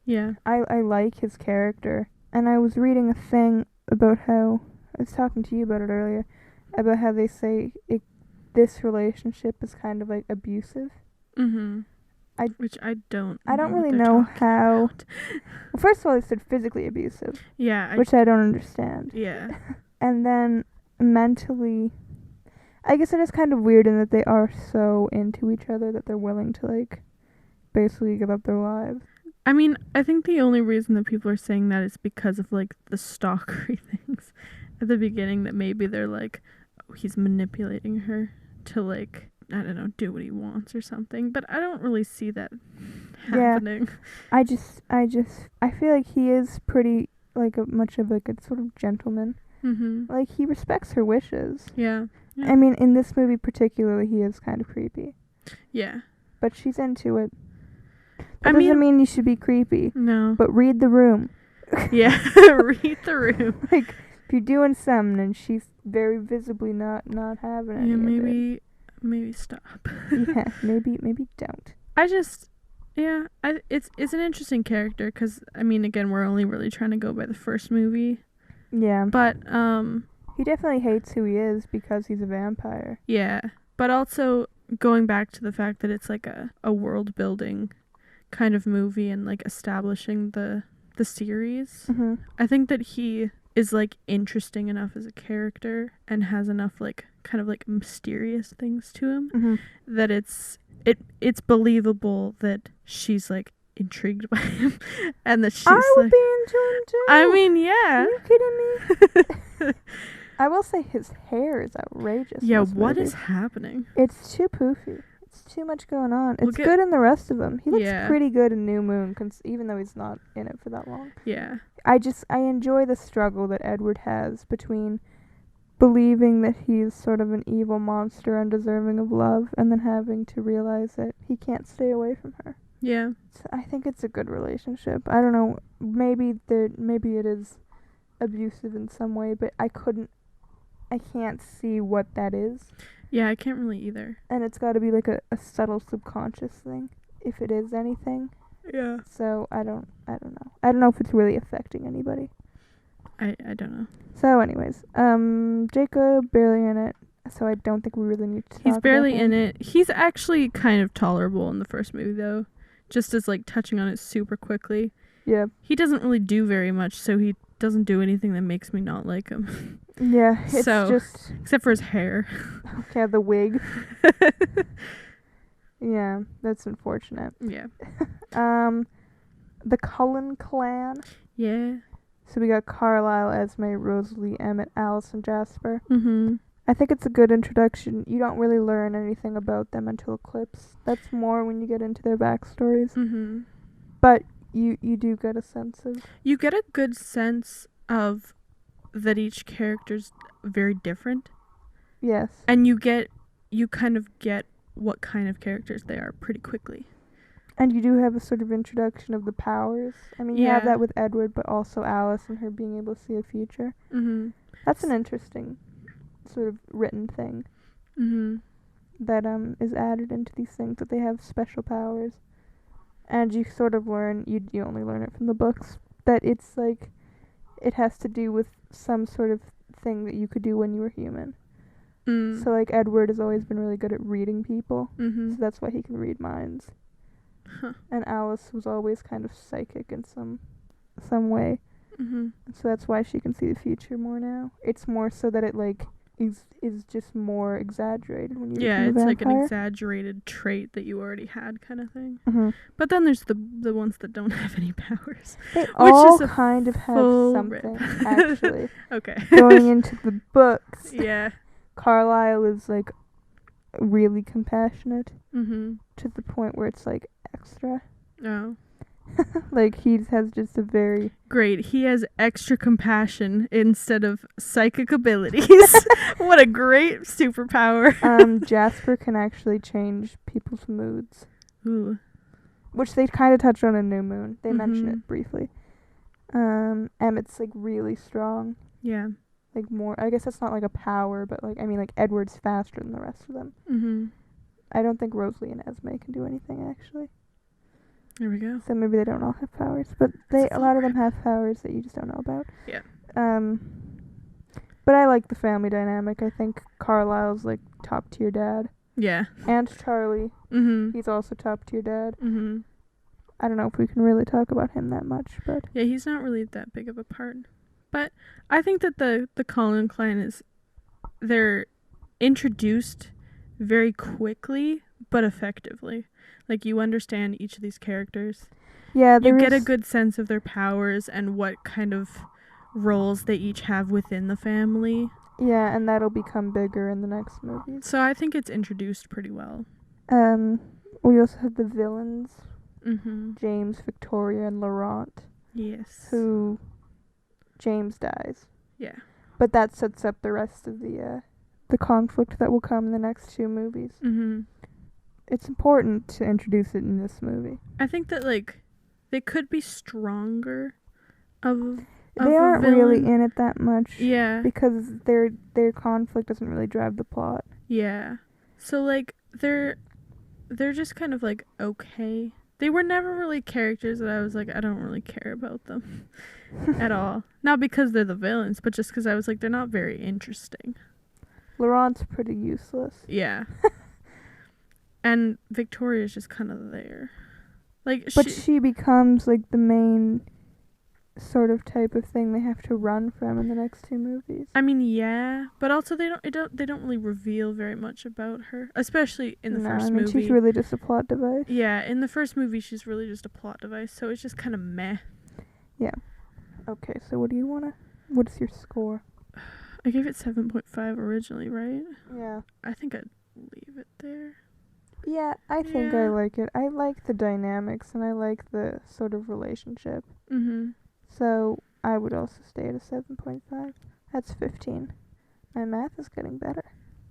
Yeah. I like his character. And I was reading a thing about how, I was talking to you about it earlier, about how they say this relationship is kind of like abusive. Mm-hmm. Which I don't really know how. Well, first of all, they said physically abusive. Yeah. Which I don't understand. Yeah. And then mentally, I guess it is kind of weird in that they are so into each other that they're willing to, like, basically give up their lives. I mean, I think the only reason that people are saying that is because of, like, the stalkery things at the beginning, that maybe they're like, oh, he's manipulating her to, like, I don't know, do what he wants or something. But I don't really see that happening. I feel like he is pretty, like, much of, like, a sort of gentleman. Mm-hmm. Like, he respects her wishes. Yeah. I mean, in this movie particularly, he is kind of creepy. Yeah. But she's into it. That doesn't mean you should be creepy. No. But read the room. Yeah, read the room. Like, if you're doing something and she's very visibly not having it. Yeah, maybe stop. Yeah, maybe don't. It's an interesting character because, I mean, again, we're only really trying to go by the first movie. Yeah. But, he definitely hates who he is because he's a vampire. Yeah. But also, going back to the fact that it's like a world-building kind of movie and, like, establishing the series, Mm-hmm. I think that he is, like, interesting enough as a character and has enough, like, kind of, like, mysterious things to him, Mm-hmm. that it's believable that she's, like, intrigued by him and that she's I would like, be into him too. I mean, yeah. Are you kidding me? I will say his hair is outrageous. Yeah, in this what movie. is happening? It's too poofy. It's too much going on. It's good in the rest of them. He looks pretty good in New Moon, even though he's not in it for that long. Yeah. I enjoy the struggle that Edward has between believing that he's sort of an evil monster undeserving of love, and then having to realize that he can't stay away from her. Yeah. So I think it's a good relationship. I don't know, maybe it is abusive in some way, but I can't see what that is. Yeah, I can't really either. And it's got to be like a subtle subconscious thing, if it is anything. Yeah. So I don't know. I don't know if it's really affecting anybody. I don't know. So anyways, Jacob barely in it, so I don't think we really need to talk about him. He's barely in it. He's actually kind of tolerable in the first movie, though. Just as, like, touching on it super quickly. Yeah. He doesn't really do very much, so he doesn't do anything that makes me not like him. Yeah, it's just... Except for his hair. Okay, the wig. Yeah, that's unfortunate. Yeah. The Cullen clan. Yeah. So we got Carlisle, Esme, Rosalie, Emmett, Alice, and Jasper. Mm-hmm. I think it's a good introduction. You don't really learn anything about them until Eclipse. That's more when you get into their backstories. Mm-hmm. But you do get a sense of... You get a good sense of that each character's very different. Yes. And you kind of get what kind of characters they are pretty quickly. And you do have a sort of introduction of the powers. I mean, you have that with Edward, but also Alice and her being able to see a future. Mm-hmm. That's an interesting sort of written thing. Mm-hmm. That is added into these things, that they have special powers. And you sort of learn, you only learn it from the books, that it's like, it has to do with some sort of thing that you could do when you were human. Mm. So like Edward has always been really good at reading people, mm-hmm. so that's why he can read minds. Huh. And Alice was always kind of psychic in some way. Mm-hmm. So that's why she can see the future more now. It's more so that it like is just more exaggerated when you become a vampire. Like an exaggerated trait that you already had kind of thing. Mm-hmm. But then there's the ones that don't have any powers. They all kind of have something, actually. Okay. Going into the books. Yeah. Carlisle is like really compassionate. Mm-hmm. To the point where it's like extra. Oh. Like he has just a very... Great. He has extra compassion instead of psychic abilities. What a great superpower. Jasper can actually change people's moods. Ooh. Which they kind of touch on in New Moon. They mm-hmm. mention it briefly. Emmett's like really strong. Yeah. Like more... I guess that's not like a power, but like... I mean like Edward's faster than the rest of them. Mm-hmm. I don't think Rosalie and Esme can do anything, actually. There we go. So maybe they don't all have powers, but a lot of them have powers that you just don't know about. Yeah. But I like the family dynamic. I think Carlisle's like top tier dad. Yeah. And Charlie. Mm-hmm. He's also top tier dad. Mm-hmm. I don't know if we can really talk about him that much, but... Yeah, he's not really that big of a part. But I think that the Cullen clan they're introduced very quickly, but effectively. Like, you understand each of these characters. Yeah, you get a good sense of their powers and what kind of roles they each have within the family. Yeah, and that'll become bigger in the next movies. So I think it's introduced pretty well. We also have the villains. Mm-hmm. James, Victoria, and Laurent. Yes. Who... James dies. Yeah. But that sets up the rest of the conflict that will come in the next two movies. Mm-hmm. It's important to introduce it in this movie. I think that, like, they could be stronger they aren't really in it that much. Yeah. Because their conflict doesn't really drive the plot. Yeah. So, like, they're just kind of, like, okay. They were never really characters that I was like, I don't really care about them at all. Not because they're the villains, but just because I was like, they're not very interesting. Laurent's pretty useless. Yeah. And Victoria's just kind of there. Like, but she becomes like the main sort of type of thing they have to run from in the next two movies. I mean, yeah, but also they don't really reveal very much about her, especially in the first movie. She's really just a plot device. Yeah, in the first movie she's really just a plot device, so it's just kind of meh. Yeah. Okay, so what's your score? I gave it 7.5 originally, right? Yeah. I think I'd leave it there. Yeah, I think I Yeah. like it. I like the dynamics and I like the sort of relationship. Mhm. So I would also stay at a 7.5. That's 15. My math is getting better.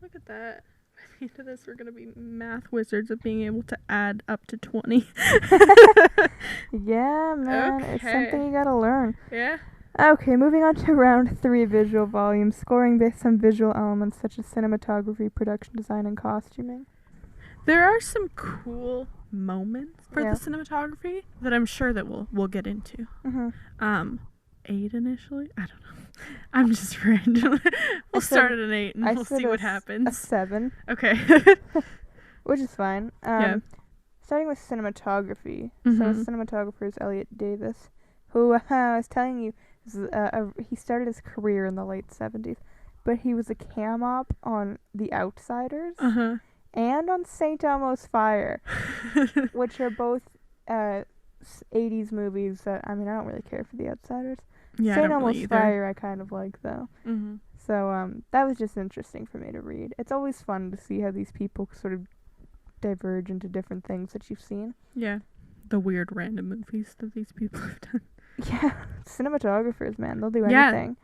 Look at that. By the end of this, we're gonna be math wizards of being able to add up to 20. Yeah, man. It's something Okay. you gotta learn. Yeah. Okay, moving on to round 3, visual volume. Scoring based on visual elements such as cinematography, production design, and costuming. There are some cool moments for Yeah. the cinematography that I'm sure that we'll get into. Mm-hmm. 8 initially. I don't know. I'm just random. We'll start at an 8 and we'll see what A happens. 7, Okay. which is fine. Yeah. Starting with cinematography. Mhm. So cinematographer is Elliot Davis, who I was telling you, he started his career in the late 70s, but he was a cam op on The Outsiders Uh-huh. and on St. Elmo's Fire, which are both 80s movies that, I mean, I don't really care for The Outsiders. Yeah, I St. don't Elmo's really either. Fire I kind of like, though. Mhm. So that was just interesting for me to read. It's always fun to see how these people sort of diverge into different things that you've seen. Yeah. The weird random movies that these people have done. Yeah, cinematographers, man, they'll do Yeah. anything.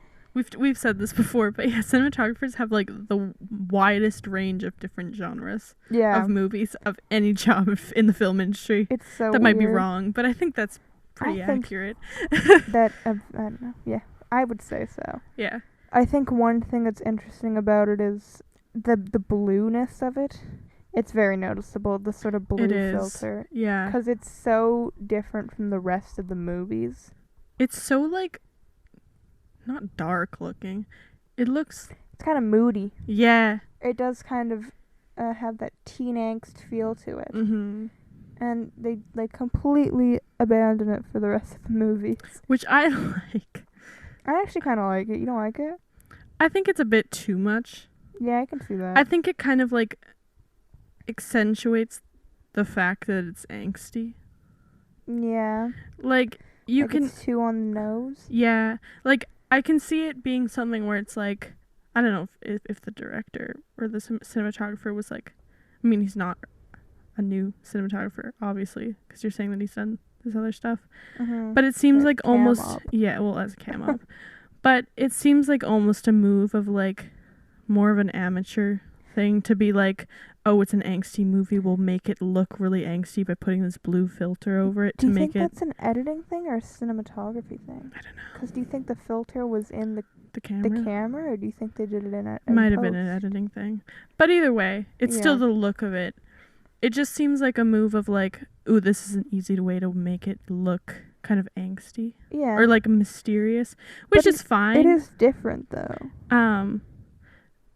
We've said this before, but yeah, cinematographers have like the widest range of different genres Yeah, of movies of any job in the film industry. it's so That might be weird. wrong, but I think that's pretty I think accurate. that I don't know. Yeah, I would say so. Yeah. I think one thing that's interesting about it is the blueness of it. It's very noticeable, the sort of blue It is. filter, Yeah. because it's so different from the rest of the movies. It's so like not dark looking. It looks It's kind of moody. yeah. It does kind of have that teen angst feel to it. Mhm. And they completely abandon it for the rest of the movies. Which I like. I actually kind of like it. You don't like it? I think it's a bit too much. Yeah, I can see that. I think it kind of like accentuates the fact that it's angsty. Yeah. Like you like can it's too on the nose. yeah, like I can see it being something where it's like I don't know if the director or the cinematographer was like, I mean he's not a new cinematographer obviously because you're saying that he's done this other stuff, but it seems like cam almost op. yeah, well as a cam op, but it seems like almost a move of like more of an amateur thing to be like, oh, it's an angsty movie, we'll make it look really angsty by putting this blue filter over it Do to you make think it that's an editing thing or a cinematography thing? I don't know. Because do you think the filter was in the camera. camera, or do you think they did it in Might have been an editing thing. But either way, it's still the look of it. It just seems like a move of like, ooh, this is an easy way to make it look kind of angsty. Yeah. Or like mysterious, which is fine. It is different though.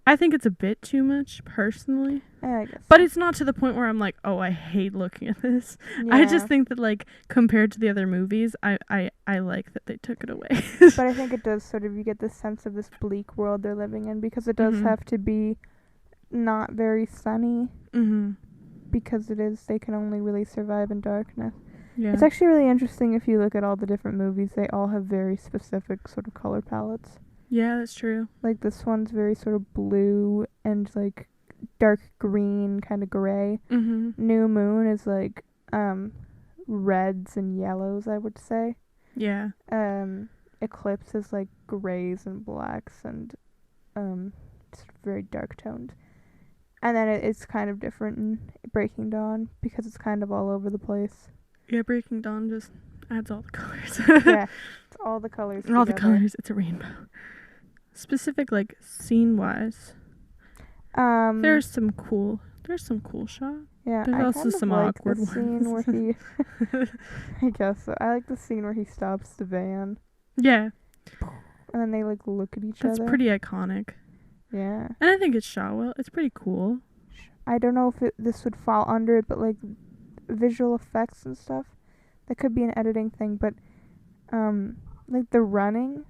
I think it's a bit too much personally. I guess. But it's not to the point where I'm like, oh, I hate looking at this. Yeah. I just think that like compared to the other movies, I like that they took it away. But I think it does sort of, you get this sense of this bleak world they're living in, because it does have to be not very sunny. Mhm. Because it is, they can only really survive in darkness. Yeah. It's actually really interesting if you look at all the different movies, they all have very specific sort of color palettes. Yeah, that's true. Like this one's very sort of blue and like dark green, kind of gray. Mhm. New Moon is like reds and yellows, I would say. Yeah. Eclipse is like grays and blacks and just very dark toned. And then it's kind of different in Breaking Dawn because it's kind of all over the place. Yeah, Breaking Dawn just adds all the colors. Yeah, it's all the colors all the together. colors. It's a rainbow. Specific, like, scene-wise. There's some cool shots. Yeah, There's I also kind of some like awkward the scene where he... I guess so. I like the scene where he stops the van. Yeah. And then they, like, look at each other. That's pretty iconic. Yeah. And I think it's shot well. It's pretty cool. I don't know if this would fall under it, but, like, visual effects and stuff, that could be an editing thing, but, like, the running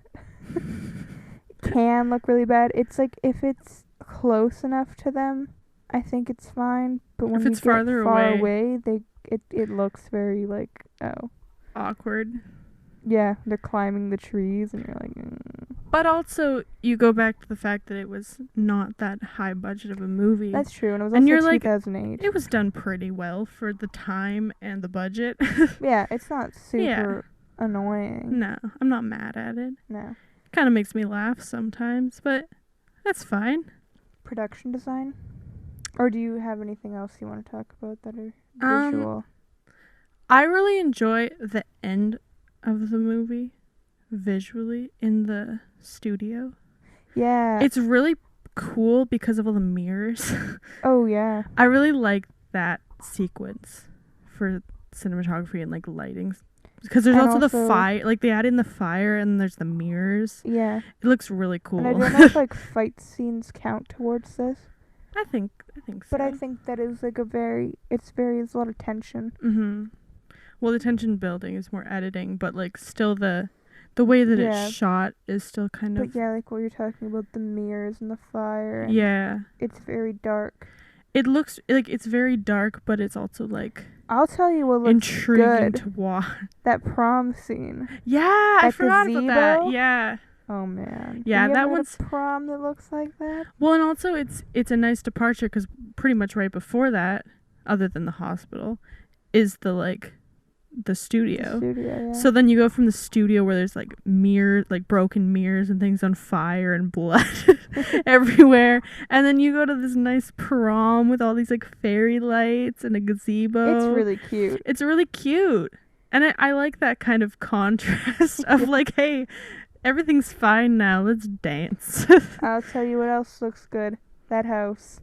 can look really bad. It's, like, if it's close enough to them, I think it's fine, but when If you it's get farther far away, it looks very, like, oh. Awkward. Yeah, they're climbing the trees, and you're like, But also, you go back to the fact that it was not that high budget of a movie. That's true, and it was And also you're like, 2008. It was done pretty well for the time and the budget. Yeah, it's not super annoying. No, I'm not mad at it. No. Kind of makes me laugh sometimes, but that's fine. Production design? Or do you have anything else you want to talk about that are visual? I really enjoy the end of the movie visually in the studio. Yeah. It's really cool because of all the mirrors. Oh, yeah. I really like that sequence for cinematography and like lighting. Because there's also the fire, like they add in the fire and there's the mirrors. Yeah. It looks really cool. And I don't know if like fight scenes count towards this. I think so. But I think that is like it's a lot of tension. Mm-hmm. Well, the tension building is more editing, but like still the way that it's shot is still kind of. But yeah, like what you're talking about, the mirrors and the fire. And yeah. It's very dark. It looks like it's very dark, but it's also like. I'll tell you what looks intriguing good. To watch. That prom scene. Yeah, I forgot about that. Yeah. Oh man. Yeah, that one's a prom that looks like that. Well, and also it's a nice departure because pretty much right before that, other than the hospital, is the studio. Yeah. So then you go from the studio where there's like mirrors, like broken mirrors and things on fire and blood everywhere, and then you go to this nice prom with all these like fairy lights and a gazebo. It's really cute. It's really cute, and I like that kind of contrast of like, hey, everything's fine now, let's dance. I'll tell you what else looks good. That house.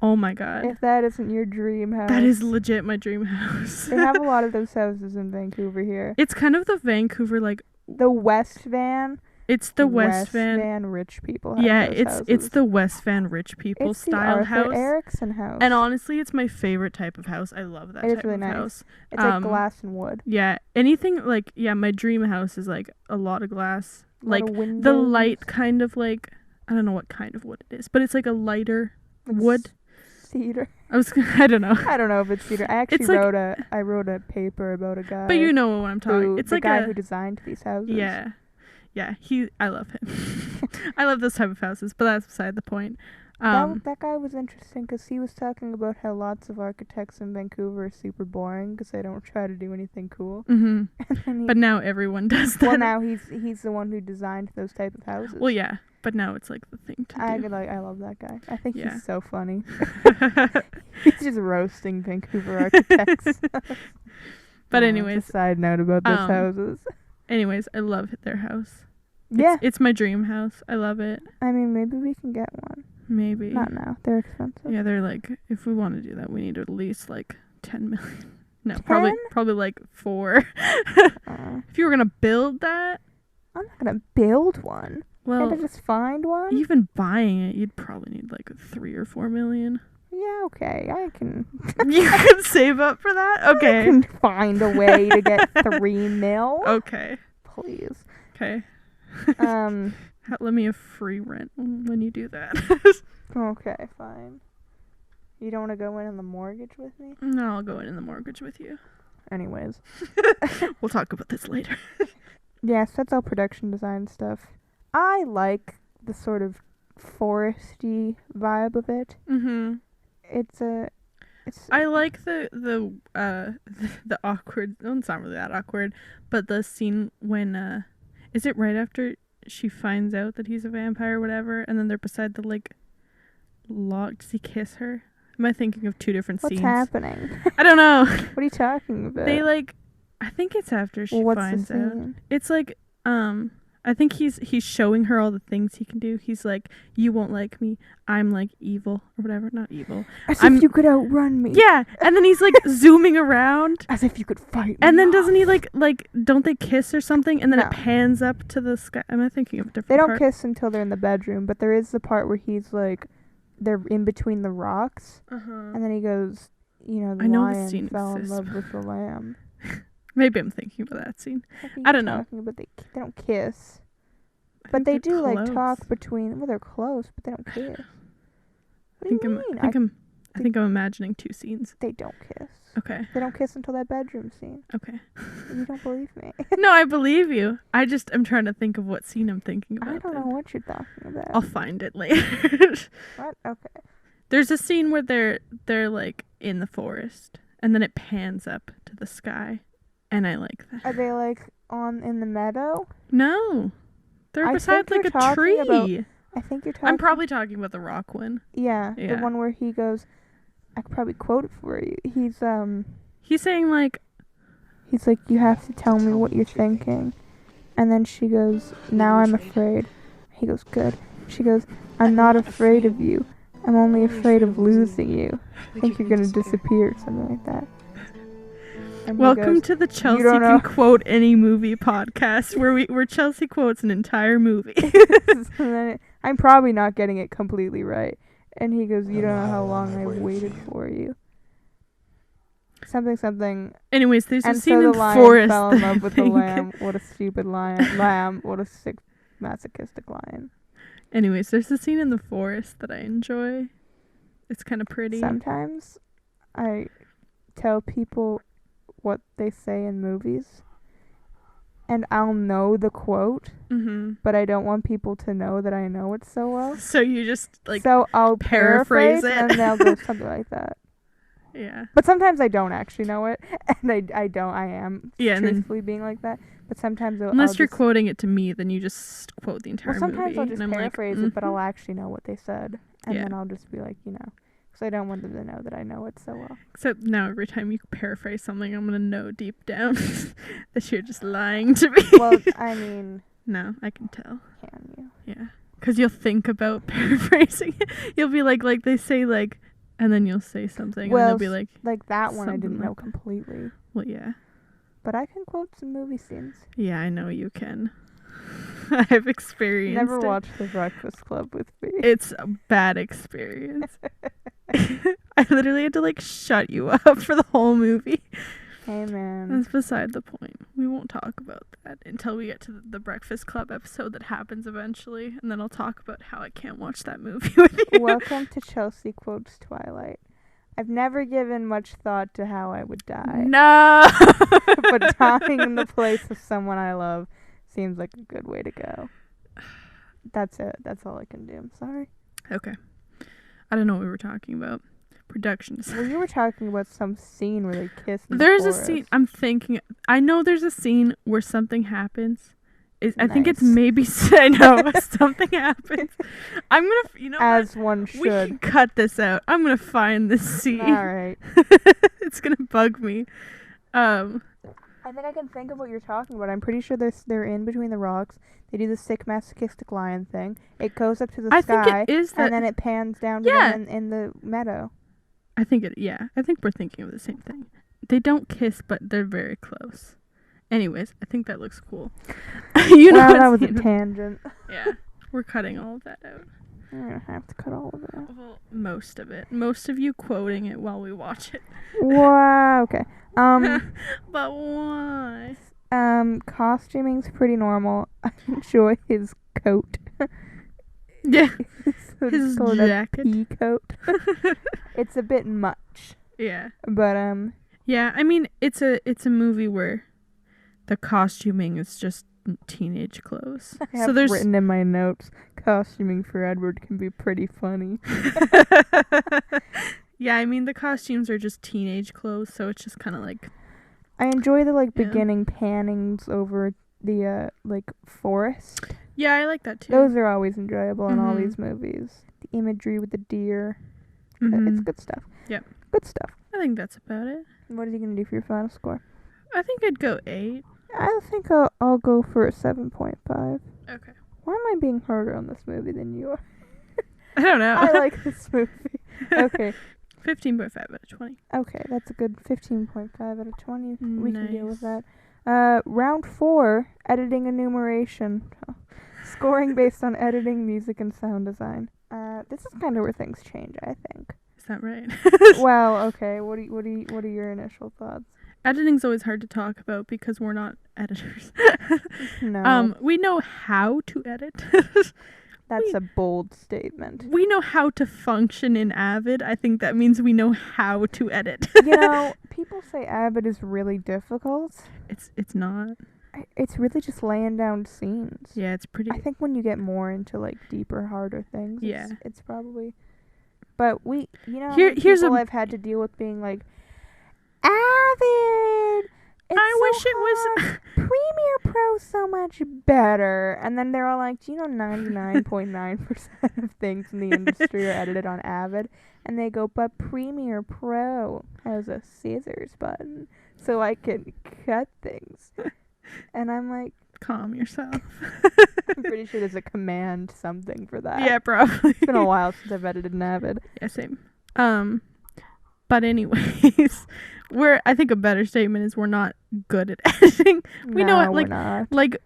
Oh my god. If that isn't your dream house. That is legit my dream house. They have a lot of those houses in Vancouver here. It's kind of the Vancouver, like... The West Van. It's the West Van rich people have it's the West Van rich people it's style the house. Arthur Erickson house. And honestly, it's my favorite type of house. I love that type really of nice. house. It's like glass and wood. Yeah, anything like... Yeah, my dream house is like a lot of glass. Like windows. The light kind of like... I don't know what kind of wood it is, but it's like a lighter wood. Cedar. I don't know. I don't know if it's cedar. I actually wrote a paper about a guy. But you know what I'm talking. It's the like guy who designed these houses. Yeah. Yeah, I love him. I love those type of houses, but that's beside the point. That guy was interesting because he was talking about how lots of architects in Vancouver are super boring because they don't try to do anything cool. Mm-hmm. But now everyone does that. Well, now he's the one who designed those type of houses. Well, yeah, but now it's like the thing to do. I love that guy. I think he's so funny. He's just roasting Vancouver architects. But anyways, side note about those houses. Anyways, I love their house. It's my dream house. I love it. I mean, maybe we can get one. Maybe. Not now. They're expensive. Yeah, they're like, if we want to do that, we need at least like 10 million. No, 10? probably like 4. If you were gonna build that, I'm not gonna build one. Well, can't I just find one? Even buying it, you'd probably need like 3 or 4 million. Yeah, okay, I can. You can save up for that? Okay. I can find a way to get 3 mil. Okay. Please. Okay. Let me have free rent when you do that. Okay, fine. You don't want to go in on the mortgage with me? No, I'll go in the mortgage with you. Anyways. We'll talk about this later. Yes, that's all production design stuff. I like the sort of foresty vibe of it. Mm-hmm. I like the awkward. Well, it's not really that awkward, but the scene when is it right after she finds out that he's a vampire or whatever, and then they're beside the like log. Does he kiss her? Am I thinking of 2 different scenes? What's happening? I don't know. What are you talking about? They like, I think it's after she finds out. It's like I think he's showing her all the things he can do. He's like, you won't like me. I'm like evil or whatever. Not evil. As if you could outrun me. Yeah. And then he's like zooming around. As if you could fight me. And then doesn't he like don't they kiss or something? And then it pans up to the sky. Am I thinking of a different part? They don't kiss until they're in the bedroom, but there is the part where he's like, they're in between the rocks. And then he goes, the lion fell in love with the lamb. Maybe I'm thinking about that scene. I don't know. But they don't kiss. But they do close. Like talk between. Well, they're close, but they don't kiss. What do you mean? I I think I'm imagining two scenes. They don't kiss. Okay. They don't kiss until that bedroom scene. Okay. You don't believe me. No, I believe you. I'm trying to think of what scene I'm thinking about. I don't know what you're talking about. I'll find it later. What? Okay. There's a scene where they're like in the forest, and then it pans up to the sky, and I like that. Are they like in the meadow? No, they're beside like a tree. I think you're talking. I'm probably talking about the rock one. Yeah, the one where he goes. I could probably quote it for you. He's saying like. He's like, you have to tell me what you're thinking, and then she goes, now I'm afraid. He goes, good. She goes, I'm not afraid of you. I'm only afraid of losing you. I think you're gonna disappear, something like that. And welcome to the Chelsea Can Quote Any Movie podcast, where Chelsea quotes an entire movie. I'm probably not getting it completely right. And he goes, you don't know how long I waited for you. Something. Anyways, there's a scene in the forest. Fell in love with the lamb. What a stupid lamb. What a sick, masochistic lion. Anyways, there's a scene in the forest that I enjoy. It's kind of pretty. Sometimes I tell people what they say in movies, and I'll know the quote, but I don't want people to know that I know it so well. So you just so I'll paraphrase it, and they'll go something like that. Yeah. But sometimes I don't actually know it, and I am truthfully being like that. But sometimes unless you're quoting it to me, then you just quote the entire movie. Sometimes I'll just paraphrase it, but I'll actually know what they said, and then I'll just be like, because I don't want them to know that I know it so well. Except now every time you paraphrase something, I'm going to know deep down that you're just lying to me. Well, I mean... No, I can tell. Can you? Yeah. Because you'll think about paraphrasing it. You'll be like they say, like... And then you'll say something, and they'll be like... Like that one I didn't know completely. Well, yeah. But I can quote some movie scenes. Yeah, I know you can. I've experienced Never watched The Breakfast Club with me. It's a bad experience. I literally had to, shut you up for the whole movie. Hey, man. That's beside the point. We won't talk about that until we get to the Breakfast Club episode that happens eventually, and then I'll talk about how I can't watch that movie with you. Welcome to Chelsea Quotes Twilight. I've never given much thought to how I would die. No! But dying in the place of someone I love seems like a good way to go. That's it. That's all I can do. I'm sorry. Okay. I don't know what we were talking about. Productions. Well, you were talking about some scene where they kiss in There's the a forest. scene. I'm thinking. I know there's a scene where something happens. I think it's maybe. I know something happens. I'm gonna. As what? One should. We can cut this out. I'm gonna find this scene. All right. It's gonna bug me. I think I can think of what you're talking about. I'm pretty sure they're in between the rocks. They do the sick masochistic lion thing. It goes up to the sky. I think it is that. And then it pans down to them in the meadow. I think I think we're thinking of the same thing. They don't kiss, but they're very close. Anyways, I think that looks cool. That was a tangent. Yeah, we're cutting all of that out. I'm gonna have to cut all of it out. Well, most of it. Most of you quoting it while we watch it. Wow. Okay. But why? Costuming's pretty normal. I enjoy his coat. Yeah. His jacket. Pea coat. It's a bit much. Yeah. But yeah, I mean it's a movie where the costuming is just teenage clothes. I have written in my notes, costuming for Edward can be pretty funny. Yeah, I mean the costumes are just teenage clothes, so it's just kind of like. I enjoy the beginning pannings over the forest. Yeah, I like that too. Those are always enjoyable in all these movies. The imagery with the deer. It's good stuff. Yep. Good stuff. I think that's about it. What are you going to do for your final score? I think I'd go 8. I think I'll go for a 7.5. Okay. Why am I being harder on this movie than you are? I don't know. I like this movie. Okay. 15.5 out of 20. Okay, that's a good 15.5 out of 20. We Nice. can deal with that. Round 4, editing enumeration. Scoring based on editing, music, and sound design. This is kind of where things change, I think. Is that right? Well, okay. What are your initial thoughts? Editing's always hard to talk about because we're not editors. No. We know how to edit. That's a bold statement. We know how to function in Avid. I think that means we know how to edit. People say Avid is really difficult. It's not. It's really just laying down scenes. Yeah, it's pretty. I think when you get more into like deeper, harder things, yeah, it's probably. But here's I've had to deal with being like, Avid. I wish it was Premiere Pro so much better. And then they're all like, 99.9% of things in the industry are edited on Avid. And they go, but Premiere Pro has a scissors button, so I can cut things. And I'm like, calm yourself. I'm pretty sure there's a command something for that. Yeah, probably. It's been a while since I've edited an Avid. Yeah, same. But anyways, I think a better statement is we're not good at editing. We know it, like, we're not. like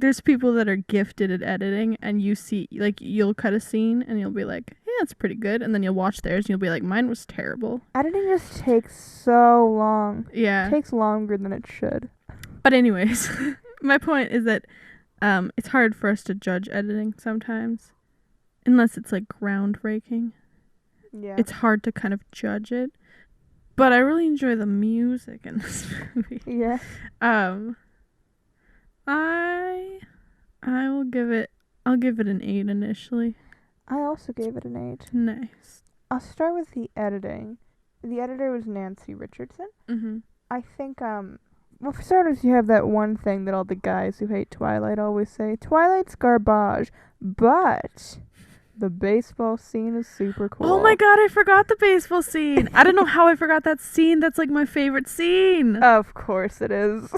there's people that are gifted at editing, and you see, like, you'll cut a scene and you'll be like, yeah, it's pretty good, and then you'll watch theirs and you'll be like, mine was terrible. Editing just takes so long. Yeah. It takes longer than it should. But anyways, my point is that it's hard for us to judge editing sometimes, unless it's like groundbreaking. Yeah. It's hard to kind of judge it. But I really enjoy the music in this movie. Yeah. I'll give it an 8 initially. I also gave it an 8. Nice. I'll start with the editing. The editor was Nancy Richardson. Mm-hmm. I think, well, for starters, you have that one thing that all the guys who hate Twilight always say, Twilight's garbage, but the baseball scene is super cool. Oh my god, I forgot the baseball scene. I don't know how I forgot that scene. That's like my favorite scene. Of course it is.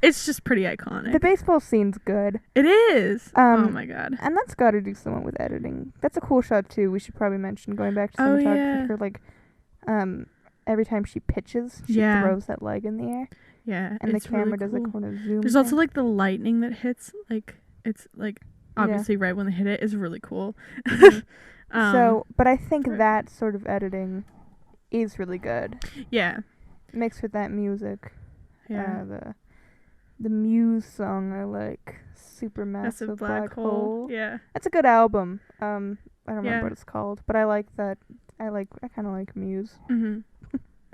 It's just pretty iconic. The baseball scene's good. It is. Oh my god. And that's got to do something with editing. That's a cool shot too. We should probably mention, going back to cinematography, for like, every time she pitches, she throws that leg in the air. Yeah. And the camera does a kind of zoom. There's also like the lightning that hits, like, it's like obviously right when they hit it is really cool. Mm-hmm. But I think that sort of editing is really good. Yeah. Mixed with that music. Yeah. The Muse song I like. Supermassive Black Hole. Yeah. That's a good album. I don't remember what it's called, but I like that. I kind of like Muse. Mm-hmm.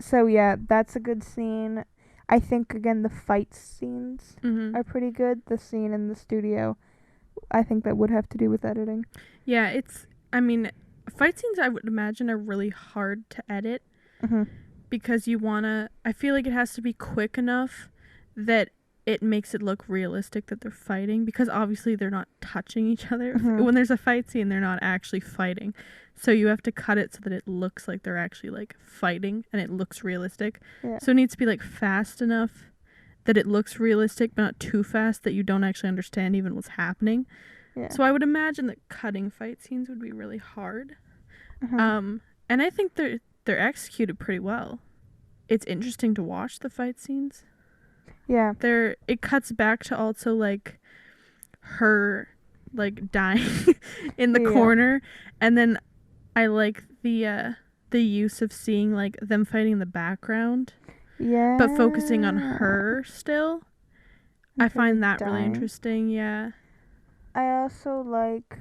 So yeah, that's a good scene. I think, again, the fight scenes are pretty good. The scene in the studio, I think that would have to do with editing. Yeah, fight scenes, I would imagine, are really hard to edit. Mm-hmm. Because I feel like it has to be quick enough that it makes it look realistic that they're fighting, because obviously they're not touching each other. Mm-hmm. When there's a fight scene, they're not actually fighting. So you have to cut it so that it looks like they're actually like fighting and it looks realistic. Yeah. So it needs to be like fast enough that it looks realistic, but not too fast that you don't actually understand even what's happening. Yeah. So I would imagine that cutting fight scenes would be really hard. Mm-hmm. And I think they're executed pretty well. It's interesting to watch the fight scenes. Yeah. It cuts back to also like her like dying in the corner, and then I like the use of seeing like them fighting in the background. Yeah. But focusing on her still. I find that really interesting, yeah. I also like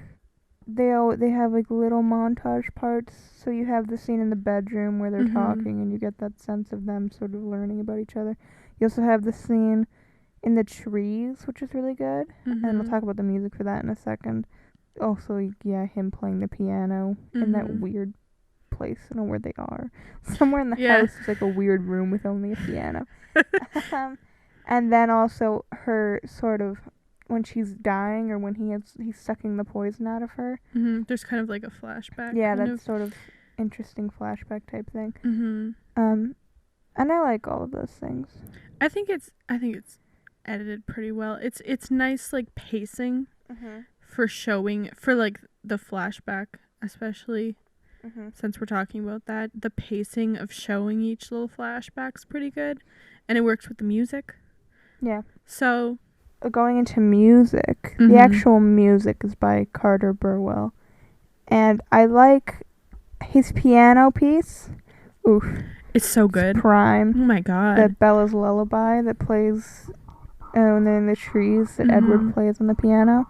they have like little montage parts, so you have the scene in the bedroom where they're talking and you get that sense of them sort of learning about each other. You also have the scene in the trees, which is really good, and we'll talk about the music for that in a second. Also, him playing the piano in that weird place. I don't know where they are. Somewhere in the house, there's like a weird room with only a piano. And then also her sort of, when she's dying or when he's sucking the poison out of her. There's kind of like a flashback. Yeah, that's sort of interesting flashback type thing. And I like all of those things. I think it's edited pretty well. It's nice like pacing for showing, for like the flashback especially, since we're talking about that. The pacing of showing each little flashback's pretty good, and it works with the music. Yeah. So going into music, the actual music is by Carter Burwell, and I like his piano piece. Oof. It's so good. It's prime. Oh my god. The Bella's Lullaby that plays when they're in the trees that Edward plays on the piano.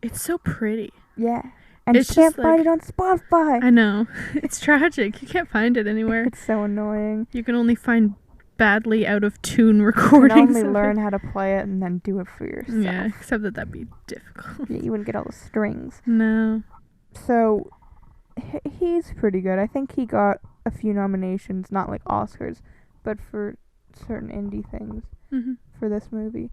It's so pretty. Yeah. And It's you can't just, find like- it on Spotify. I know. It's tragic. You can't find it anywhere. It's so annoying. You can only find badly out of tune You recordings. can only of learn it. how to play it and then do it for yourself. Yeah, except that'd be difficult. Yeah, you wouldn't get all the strings. No. So, he's pretty good. I think he got a few nominations, not like Oscars, but for certain indie things Mhm. for this movie.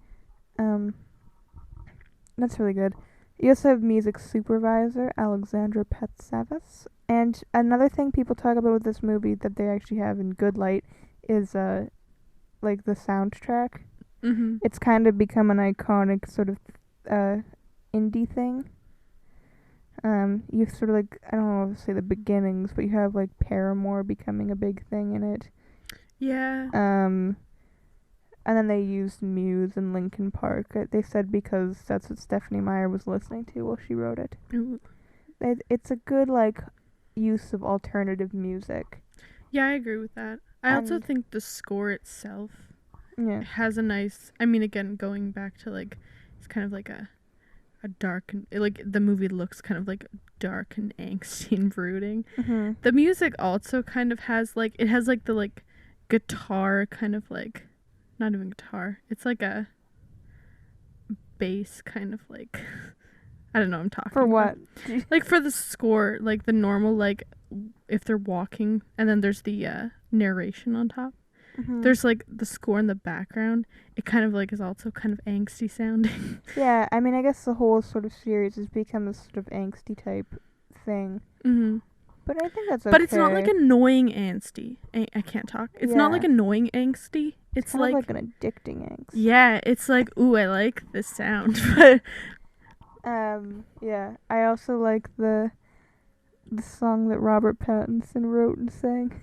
That's really good. You also have music supervisor Alexandra Petsavas. And another thing people talk about with this movie that they actually have in good light is like the soundtrack. Mhm. It's kind of become an iconic sort of indie thing. You sort of like, I don't know if to say the beginnings, but you have like Paramore becoming a big thing in it. Yeah. And then they used Muse and Linkin Park. They said because that's what Stephanie Meyer was listening to while she wrote it. Ooh. It's a good like use of alternative music. Yeah, I agree with that. I also And- think the score itself Yeah. has a nice, I mean, again, going back to like, it's kind of like a dark, and like the movie looks kind of like dark and angsty and brooding. Mhm. The music also kind of has like, it has like the like guitar kind of like, not even guitar, it's like a bass kind of like, I don't know what I'm talking For about. what? Like for the score, like the normal, like if they're walking and then there's the narration on top. Mhm. There's like the score in the background. It kind of like is also kind of angsty sounding. Yeah, I mean, I guess the whole sort of series has become a sort of angsty type thing. Mm-hmm. But I think that's okay. But it's not like annoying angsty. I can't talk. It's not like Yeah. annoying angsty. It's kind like, of like an addicting angst. yeah, it's like, ooh, I like this sound. But Yeah. I also like the song that Robert Pattinson wrote and sang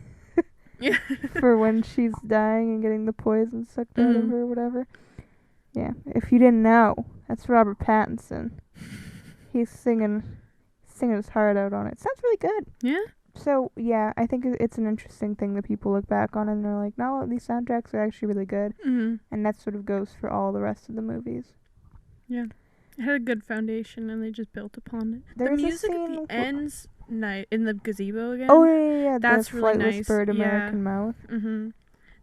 yeah. for when she's dying and getting the poison sucked out of Mhm. her or whatever. Yeah. If you didn't know, that's Robert Pattinson. He's singing his heart out on it. Sounds really good. Yeah. So, yeah, I think it's an interesting thing that people look back on and they're like, no, these soundtracks are actually really good. Mm-hmm. And that sort of goes for all the rest of the movies. Yeah. It had a good foundation and they just built upon it. There the is a music at scene the wh- ends night in the gazebo again. Oh, yeah. That's the really Flightless nice. Bird Yeah. American Mouth. Mm-hmm.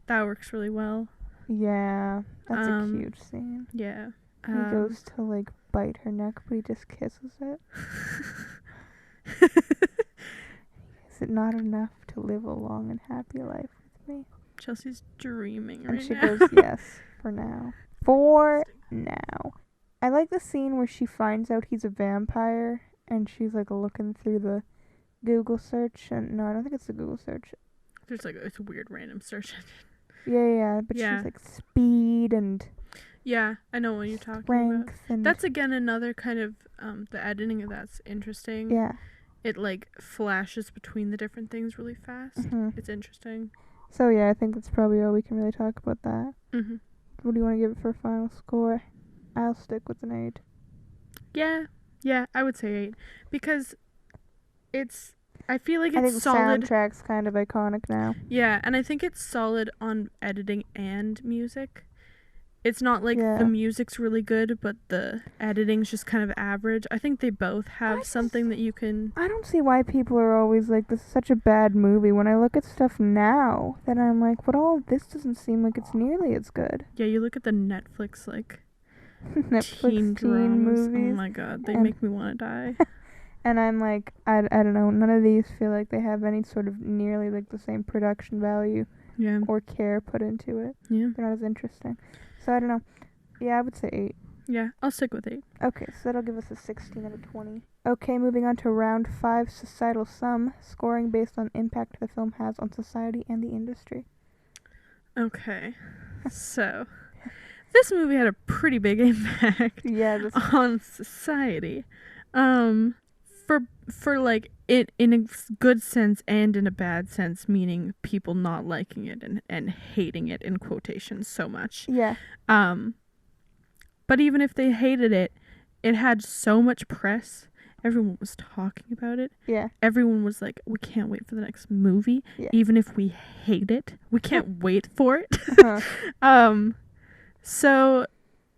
That works really well. Yeah, that's a Um, cute scene. Yeah. He goes to, like, bite her neck, but he just kisses it. Is it not enough to live a long and happy life with me? Chelsea's dreaming And right she now. goes, yes, for now. For now. I like the scene where she finds out he's a vampire, and she's, like, looking through the Google search. And no, I don't think it's the Google search. There's like it's a weird random search engine. Yeah, but Yeah. she's, like, speed and Yeah, I know what you're talking about. strength and... That's again another kind of the editing of that's interesting. Yeah. It like flashes between the different things really fast. hmm It's interesting. So, yeah, I think that's probably all we can really talk about that. Mhm. What do you want to give it for a final score? I'll stick with an 8. Yeah, I would say 8 because it's. I feel like I think it's the solid. soundtrack's kind of iconic now. Yeah, and I think it's solid on editing and music. It's not like Yeah. the music's really good, but the editing's just kind of average. I think they both have just- something that you can. I don't see why people are always like, this is such a bad movie. When I look at stuff now, then I'm like, but all of this doesn't seem like it's nearly as good. Yeah, you look at the Netflix like Netflix teen teen dramas. movies. Oh my god, they and- make me want to die. And I'm like, I don't know, none of these feel like they have any sort of nearly like the same production value Yeah, or care put into it. yeah, They're not as interesting. So I don't know. Yeah, I would say 8. yeah. I'll stick with 8. Okay, so that'll give us a 16 out of 20. Okay, moving on to round 5, societal sum, scoring based on impact the film has on society and the industry. Okay, so this movie had a pretty big impact Yeah, this on society. For like it in a good sense and in a bad sense, meaning people not liking it and hating it in quotations so much. yeah. But even if they hated it, it had so much press. Everyone was talking about it. Yeah. Everyone was like, we can't wait for the next movie. Yeah. Even if we hate it, we can't wait for it. Uh-huh. So,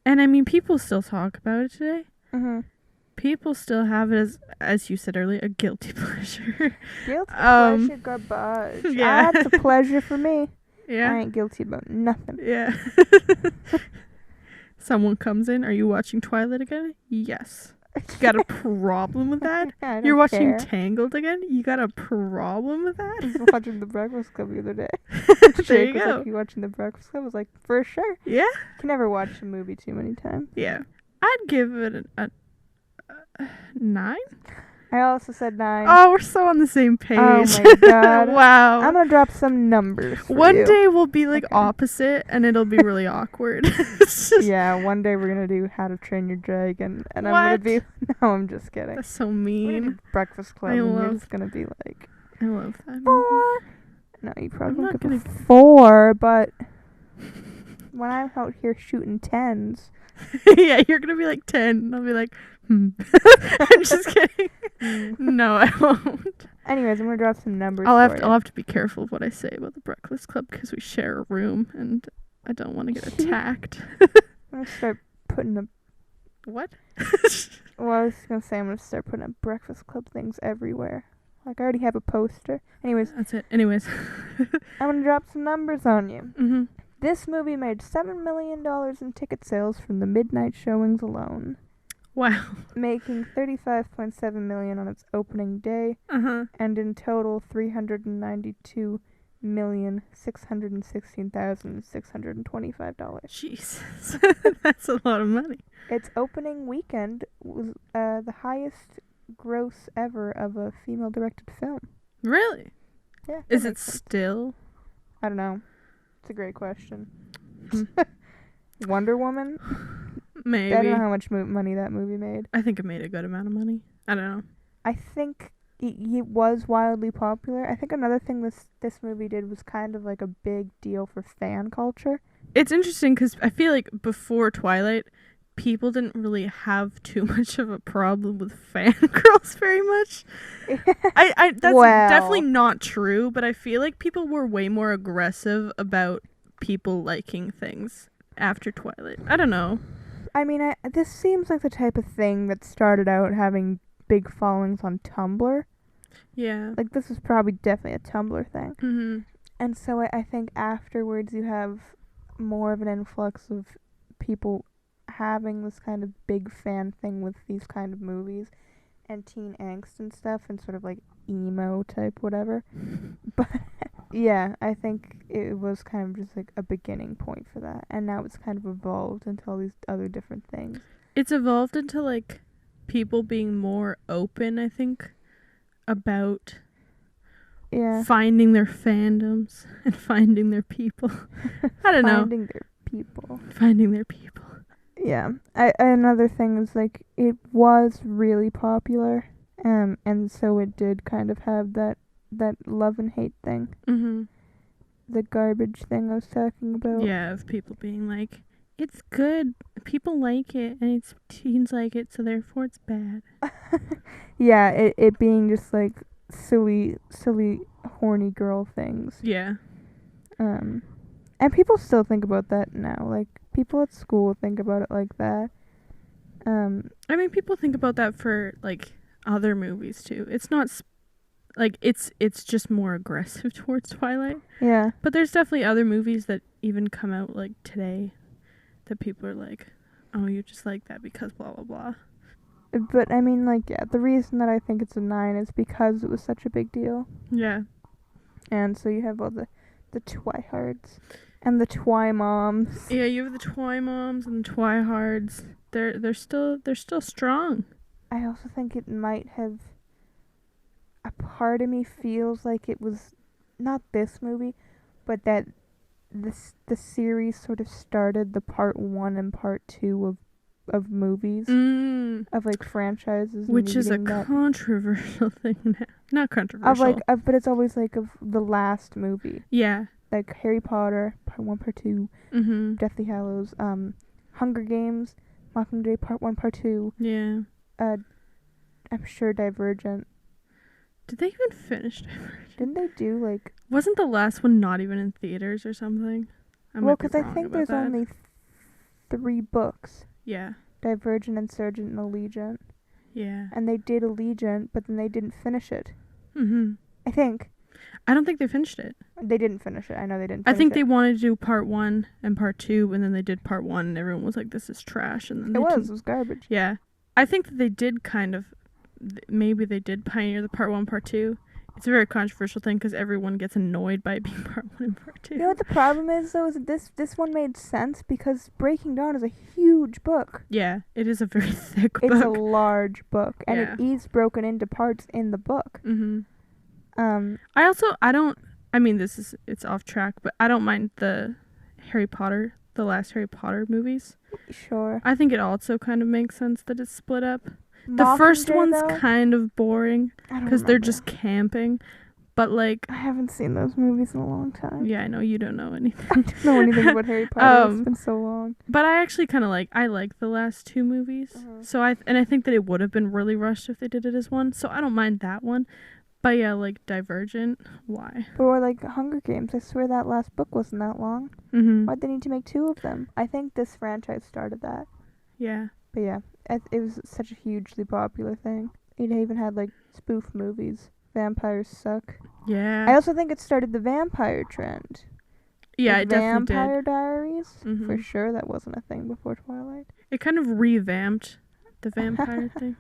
and I mean, people still talk about it today. Mhm. people still have it as you said earlier, a guilty pleasure. Guilty pleasure garbage. Yeah. That's a pleasure for me. Yeah. I ain't guilty about nothing. Yeah. Someone comes in, are you watching Twilight again? Yes. You got a problem with that? You're watching Tangled again? You got a problem with that? I was watching The Breakfast Club the other day. There you go. Like, you watching The Breakfast Club? I was like, for sure. Yeah? You can never watch a movie too many times. Yeah. I'd give it a 9? I also said 9. Oh, we're so on the same page. Oh my god. Wow. I'm gonna drop some numbers for One you. day we'll be like opposite and it'll be really awkward. Yeah, one day we're gonna do How to Train Your Dragon and What? I'm gonna be no, I'm just kidding. That's so We're gonna mean. do Breakfast Club and you're just gonna be like I love that movie. 4. No, you probably I'm won't not give a gonna 4, but when I'm out here shooting 10s. Yeah, you're gonna be like 10 and I'll be like, I'm just kidding. No, I won't. Anyways, I'm gonna drop some numbers. I'll have to be careful of what I say about the Breakfast Club because we share a room and I don't want to get attacked. I'm gonna start putting up. What? Well, I was gonna say I'm gonna start putting up Breakfast Club things everywhere. Like I already have a poster. Anyways, That's it. Anyways. I'm gonna drop some numbers on you. Mm-hmm. This movie made $7 million in ticket sales from the midnight showings alone. Wow. Making $35.7 million on its opening day, Uh-huh. and in total $392,616,625. Jesus. That's a lot of money. Its opening weekend was the highest gross ever of a female-directed film. Really? Yeah. Is it still? I don't know. It's a great question. Wonder Woman? Maybe. I don't know how much money that movie made. I think it made a good amount of money. I don't know. I think it was wildly popular. I think another thing this movie did was kind of like a big deal for fan culture. It's interesting because I feel like before Twilight, people didn't really have too much of a problem with fangirls very much. That's definitely not true, but I feel like people were way more aggressive about people liking things after Twilight. I don't know. I mean, this seems like the type of thing that started out having big followings on Tumblr. Yeah. Like, this is probably definitely a Tumblr thing. Mm-hmm. And so I think afterwards you have more of an influx of people having this kind of big fan thing with these kind of movies and teen angst and stuff and sort of like emo type whatever. But yeah, I think it was kind of just like a beginning point for that, and now it's kind of evolved into all these other different things. It's evolved into like people being more open, I think, about finding their fandoms and finding their people. I don't know. Finding their people. Yeah. Another thing is like it was really popular, and so it did kind of have that love and hate thing. Mm-hmm. The garbage thing I was talking about. Yeah, of people being like, it's good, people like it, and it's teens like it, so therefore it's bad. Yeah, it being just like silly, horny girl things. Yeah. And people still think about that now. Like, people at school think about it like that. I mean, people think about that for, like, other movies, too. It's not, like, it's just more aggressive towards Twilight. Yeah. But there's definitely other movies that even come out, like, today that people are like, oh, you just like that because blah, blah, blah. But, I mean, like, yeah, the reason that I think it's a 9 is because it was such a big deal. Yeah. And so you have all the Twihards and the Twi-moms. Yeah, you have the Twi-moms and the Twihards. They're still strong. I also think it might have... A part of me feels like it was not this movie, but that the series sort of started the part 1 and part 2 of movies, of like franchises, which is a controversial thing now. Not controversial. But it's always like of the last movie. Yeah. Like Harry Potter, part 1, part 2, Deathly Hallows, Hunger Games, Mockingjay, part 1, part 2. Yeah. I'm sure Divergent. Did they even finish Divergent? Didn't they do like... Wasn't the last one not even in theaters or something? Well, because I think there's only 3 books. Yeah. Divergent, Insurgent, and Allegiant. Yeah. And they did Allegiant, but then they didn't finish it. Mm-hmm. I think. I don't think they finished it. They didn't finish it. I know they didn't I finish think it. they wanted to do part 1 and part 2, and then they did part 1, and everyone was like, this is trash. And then It was garbage. Yeah. I think that they did kind of, maybe they did pioneer the part 1, part 2. It's a very controversial thing because everyone gets annoyed by it being part 1 and part 2. You know what the problem is, though, is that this one made sense because Breaking Dawn is a huge book. Yeah, it is a very thick book. It's a large book, and Yeah. it is broken into parts in the book. Mm-hmm. It's off track, but I don't mind the last Harry Potter movies. Sure. I think it also kind of makes sense that it's split up. The first one's kind of boring because they're just camping, but like... I haven't seen those movies in a long time. Yeah, I know you don't know anything. I don't know anything about Harry Potter. It's been so long. But I actually kind of I like the last 2 movies. Uh-huh. So I think that it would have been really rushed if they did it as one. So I don't mind that one. But yeah, like Divergent, why? Or like Hunger Games. I swear that last book wasn't that long. Mm-hmm. Why'd they need to make 2 of them? I think this franchise started that. Yeah. But yeah, it was such a hugely popular thing. It even had like spoof movies. Vampires suck. Yeah. I also think it started the vampire trend. Yeah, like it definitely Vampire did. Diaries. Mm-hmm. For sure, that wasn't a thing before Twilight. It kind of revamped the vampire thing.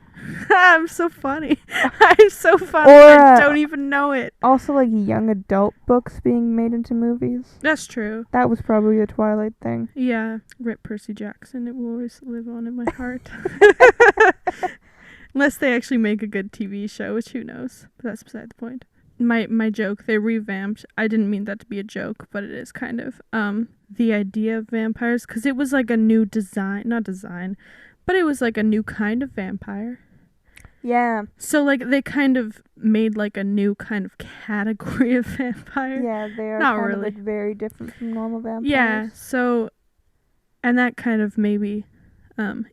I'm so funny. I'm so funny. I don't even know it. Also, like young adult books being made into movies. That's true. That was probably a Twilight thing. Yeah. Rip Percy Jackson. It will always live on in my heart. Unless they actually make a good TV show, which who knows. But that's beside the point. My joke, they revamped. I didn't mean that to be a joke, but it is kind of. The idea of vampires, because it was like a new not design, but it was like a new kind of vampire. Yeah. So like they kind of made like a new kind of category of vampire. Yeah, they are Not kind really. of like very different from normal vampires. Yeah, so, and that kind of maybe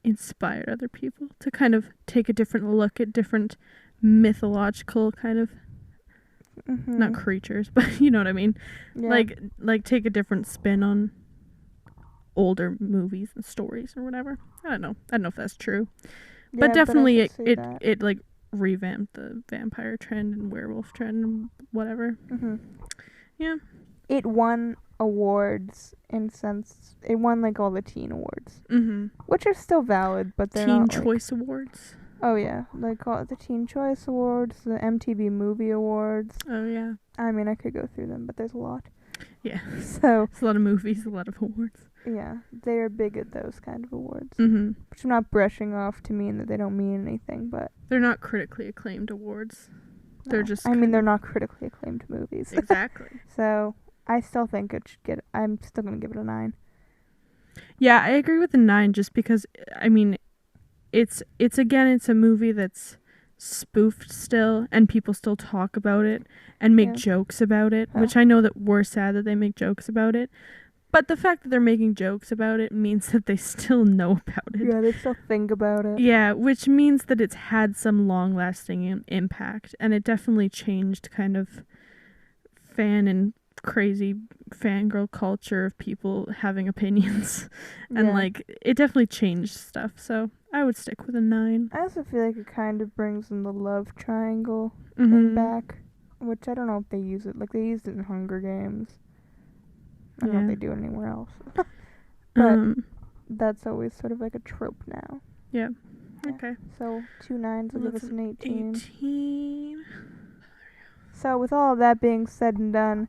inspired other people to kind of take a different look at different mythological kind of, not creatures, but you know what I mean? Yeah. Like take a different spin on older movies and stories or whatever. I don't know if that's true. Yeah, But definitely I can see that. it like revamped the vampire trend and werewolf trend and whatever. Mhm. Yeah. It won awards it won like all the teen awards, which are still valid, but they're Teen not like, Choice Awards. oh yeah, like all the Teen Choice Awards, the MTV Movie Awards. Oh yeah. I mean, I could go through them, but there's a lot. Yeah. So It's a lot of movies, a lot of awards. yeah, they are big at those kind of awards, Mm-hmm. which I'm not brushing off to mean that they don't mean anything, but They're not critically acclaimed awards. They're no. just. I mean, kind they're of- not critically acclaimed movies. Exactly. So I still think it should get. I'm still gonna give it a 9. Yeah, I agree with the 9 just because I mean, it's a movie that's spoofed still and people still talk about it and make Yeah. jokes about it, Huh. which I know that we're sad that they make jokes about it. But the fact that they're making jokes about it means that they still know about it. Yeah, they still think about it. Yeah, which means that it's had some long-lasting impact, and it definitely changed kind of fan and crazy fangirl culture of people having opinions, and Yeah. like it definitely changed stuff. So I would stick with a 9. I also feel like it kind of brings in the love triangle thing back, which I don't know if they use it. Like they used it in Hunger Games. I don't know if they do it anywhere else. But that's always sort of like a trope now. Yeah. Yeah. Okay. So 2 9s will give us an 18. 18. So with all of that being said and done,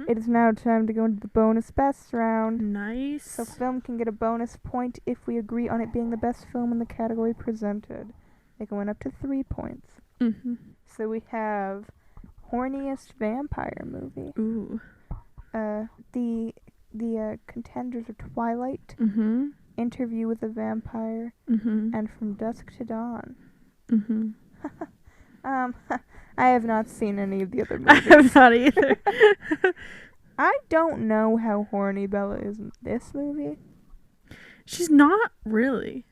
it is now time to go into the bonus best round. Nice. So film can get a bonus point if we agree on it being the best film in the category presented. They can win up to 3 points. So we have horniest vampire movie. Ooh. The contenders are Twilight, Interview with a Vampire, and From Dusk to Dawn. I have not seen any of the other I movies. have not either. I don't know how horny Bella is in this movie. She's not really.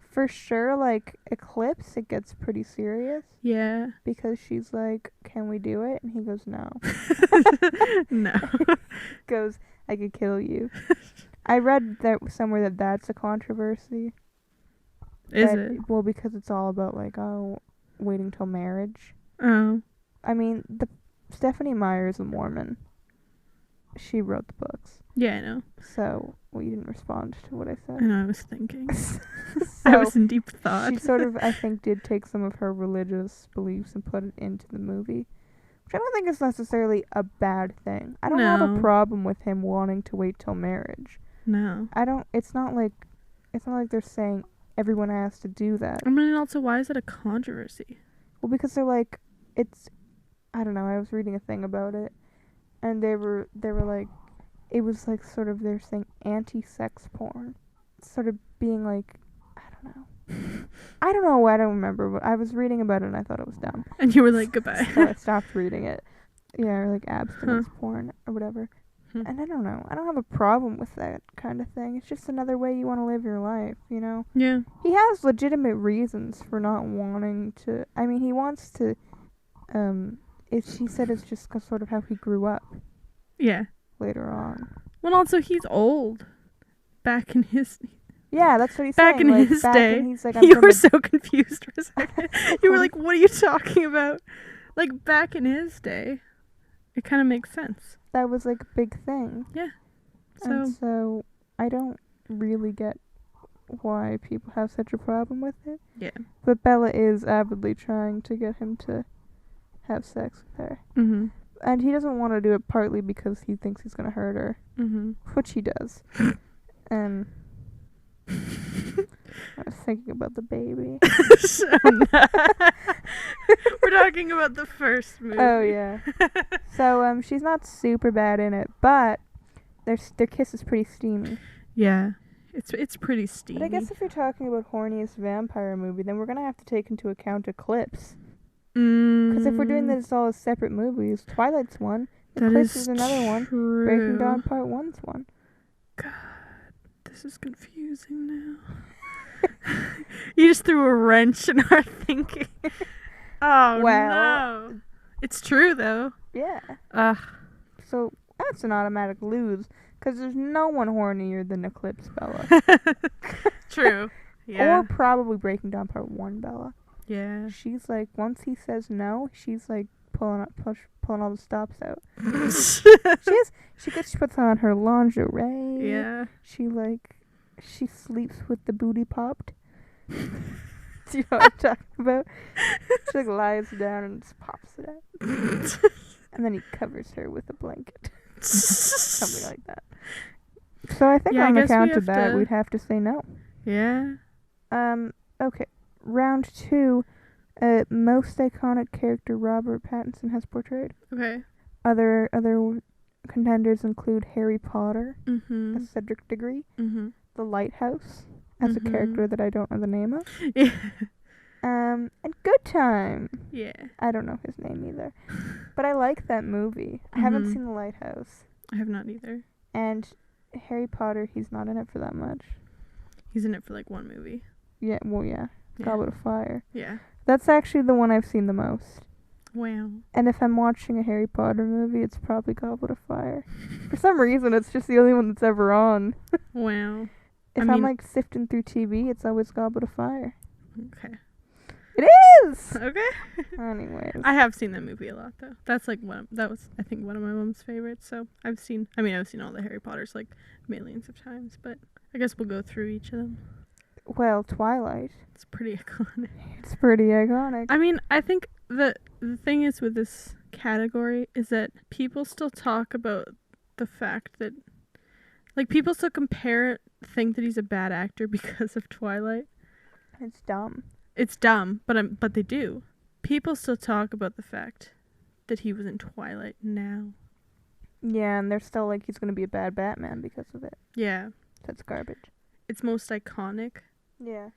For sure, like, Eclipse, it gets pretty serious. Yeah. Because she's like, can we do it? And he goes, no. No. Goes, I could kill you. I read that somewhere that's a controversy. Is it? Well, because it's all about, like, waiting till marriage. Oh. I mean, Stephanie Meyer is a Mormon. She wrote the books. Yeah, I know. So, well, you didn't respond to what I said. I know, I was thinking. So I was in deep thought. She sort of, I think, did take some of her religious beliefs and put it into the movie. Which I don't think is necessarily a bad thing. I don't have a problem with him wanting to wait till marriage. No. It's not like they're saying everyone has to do that. I mean, also, why is it a controversy? Well, because they're like, I don't know, I was reading a thing about it, and they were like, it was like sort of, they're saying anti-sex porn. Sort of being like, I don't know, I don't remember, but I was reading about it and I thought it was dumb. And you were like, goodbye. So I stopped reading it. Yeah, or like abstinence porn or whatever. And I don't know, I don't have a problem with that kind of thing. It's just another way you want to live your life, you know? Yeah. He has legitimate reasons for not wanting to, I mean, he wants to, she said it's just sort of how he grew up. Yeah. Later on. Well, also, he's old. Back in his... Yeah, that's what he's saying. Back in his day. He's like, you were so confused for a second. You were like, what are you talking about? Like, back in his day, it kind of makes sense. That was like a big thing. Yeah. So I don't really get why people have such a problem with it. Yeah. But Bella is avidly trying to get him to have sex with her. Mm-hmm. And he doesn't want to do it partly because he thinks he's going to hurt her. Mm-hmm. Which he does. And I was thinking about the baby. We're talking about the first movie. Oh, yeah. So, she's not super bad in it, but their kiss is pretty steamy. Yeah. It's pretty steamy. But I guess if you're talking about horniest vampire movie, then we're going to have to take into account Eclipse. Because if we're doing this all as separate movies, Twilight's one, Eclipse is another one, Breaking Dawn Part 1's one. God, this is confusing now. You just threw a wrench in our thinking. Oh, no. It's true, though. Yeah. Ugh. So, that's an automatic lose, because there's no one hornier than Eclipse Bella. True. Yeah. Or probably Breaking Dawn Part 1 Bella. Yeah. She's like, once he says no, she's like pulling all the stops out. She puts on her lingerie. Yeah. She sleeps with the booty popped. Do you know what I'm talking about? She like lies down and just pops it out. And then he covers her with a blanket. Something like that. So I think on account of that, we'd have to say no. Yeah. Okay. Round 2, most iconic character Robert Pattinson has portrayed. Okay. Other contenders include Harry Potter as Cedric Diggory, The Lighthouse as a character that I don't know the name of, yeah. And Good Time. Yeah. I don't know his name either, but I like that movie. I haven't seen The Lighthouse. I have not either. And Harry Potter, he's not in it for that much. He's in it for like one movie. Yeah. Well, yeah. Goblet of Fire. Yeah. That's actually the one I've seen the most. Wow. And if I'm watching a Harry Potter movie, it's probably Goblet of Fire. For some reason, it's just the only one that's ever on. Wow. If I'm like sifting through TV, it's always Goblet of Fire. Okay. It is! Okay. Anyways. I have seen that movie a lot, though. That's like that was, I think, one of my mom's favorites. So I've seen all the Harry Potters like millions of times, but I guess we'll go through each of them. Well, Twilight. It's pretty iconic. It's pretty iconic. I mean, I think the thing is with this category is that people still talk about the fact that, like, people still think that he's a bad actor because of Twilight. It's dumb. It's dumb, but they do. People still talk about the fact that he was in Twilight now. Yeah, and they're still like, he's gonna be a bad Batman because of it. Yeah. That's garbage. It's most iconic. Yeah.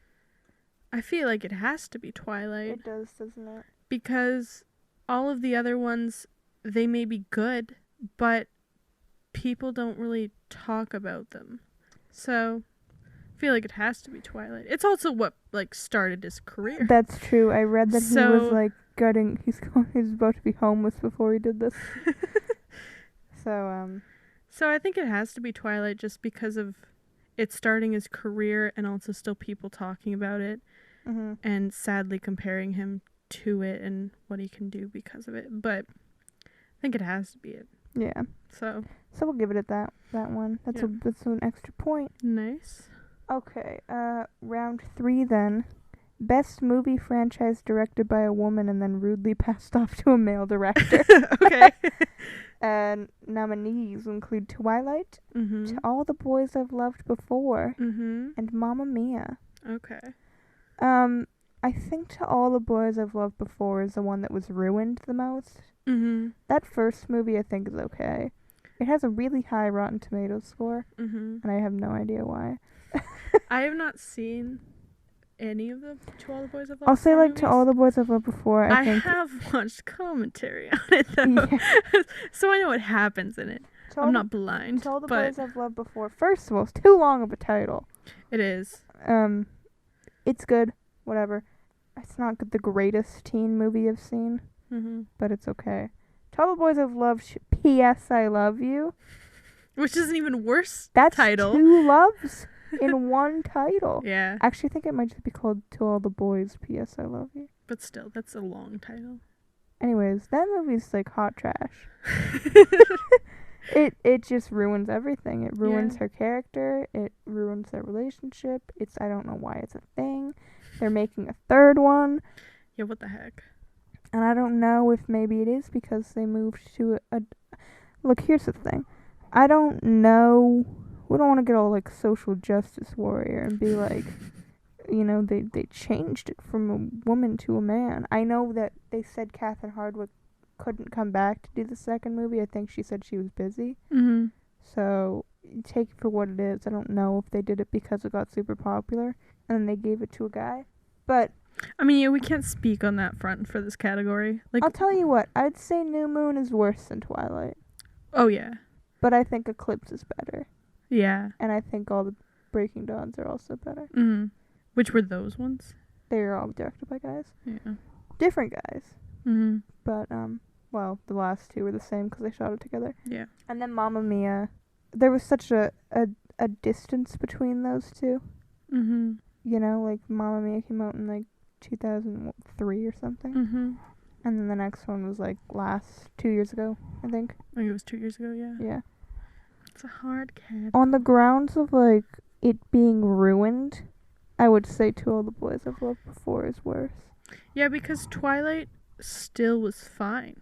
I feel like it has to be Twilight. It does, doesn't it? Because all of the other ones, they may be good, but people don't really talk about them. So I feel like it has to be Twilight. It's also what like started his career. That's true. I read that he was like gutting. He's about to be homeless before he did this. So I think it has to be Twilight just because of it's starting his career and also still people talking about it and sadly comparing him to it and what he can do because of it. But I think it has to be it. Yeah. So we'll give it at that one. That's an extra point. Nice. Okay. Round 3 then. Best movie franchise directed by a woman and then rudely passed off to a male director. Okay. And nominees include Twilight, To All the Boys I've Loved Before, and Mamma Mia. Okay. I think To All the Boys I've Loved Before is the one that was ruined the most. That first movie I think is okay. It has a really high Rotten Tomatoes score, and I have no idea why. I have not seen any of the To All the Boys I've Loved Before I'll say like movies. To All the Boys I've Loved Before. I think have watched commentary on it though, so I know what happens in it. I'm not blind. To All the Boys I've Loved Before. First of all, it's too long of a title. It is. It's good. Whatever. It's not the greatest teen movie I've seen, but it's okay. To All the Boys I've Loved. P.S. I Love You. Which is an even worse That's title. 2 loves in one title. Yeah. Actually, I think it might just be called To All the Boys, P.S. I Love You. But still, that's a long title. Anyways, that movie's like hot trash. It just ruins everything. It ruins her character. It ruins their relationship. I don't know why it's a thing. They're making a 3rd one. Yeah, what the heck? And I don't know if maybe it is because they moved to a Look, here's the thing. I don't know. We don't want to get all like social justice warrior and be like, they changed it from a woman to a man. I know that they said Catherine Hardwicke couldn't come back to do the second movie. I think she said she was busy. So take it for what it is. I don't know if they did it because it got super popular and then they gave it to a guy. But I mean, yeah, we can't speak on that front for this category. Like, I'll tell you what. I'd say New Moon is worse than Twilight. Oh yeah. But I think Eclipse is better. Yeah. And I think all the Breaking Dawns are also better. Which were those ones? They were all directed by guys. Yeah. Different guys. But, well, the last 2 were the same because they shot it together. Yeah. And then Mamma Mia. There was such a distance between those 2. Like Mamma Mia came out in like 2003 or something. And then the next one was like 2 years ago, I think. I think it was 2 years ago, yeah. Yeah. It's a hard cat. On the grounds of like it being ruined, I would say To All the Boys I've Loved Before is worse. Yeah, because Twilight still was fine.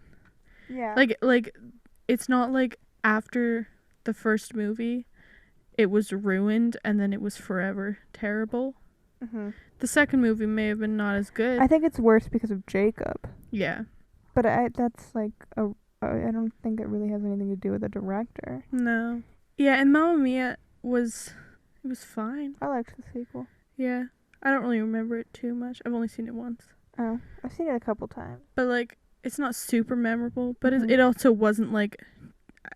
Yeah. Like it's not like after the first movie it was ruined and then it was forever terrible. The second movie may have been not as good. I think it's worse because of Jacob. Yeah. But that's like I don't think it really has anything to do with the director. No. Yeah, and Mamma Mia was fine. I liked the sequel. Yeah. I don't really remember it too much. I've only seen it once. Oh, I've seen it a couple times. But like it's not super memorable, but it also wasn't like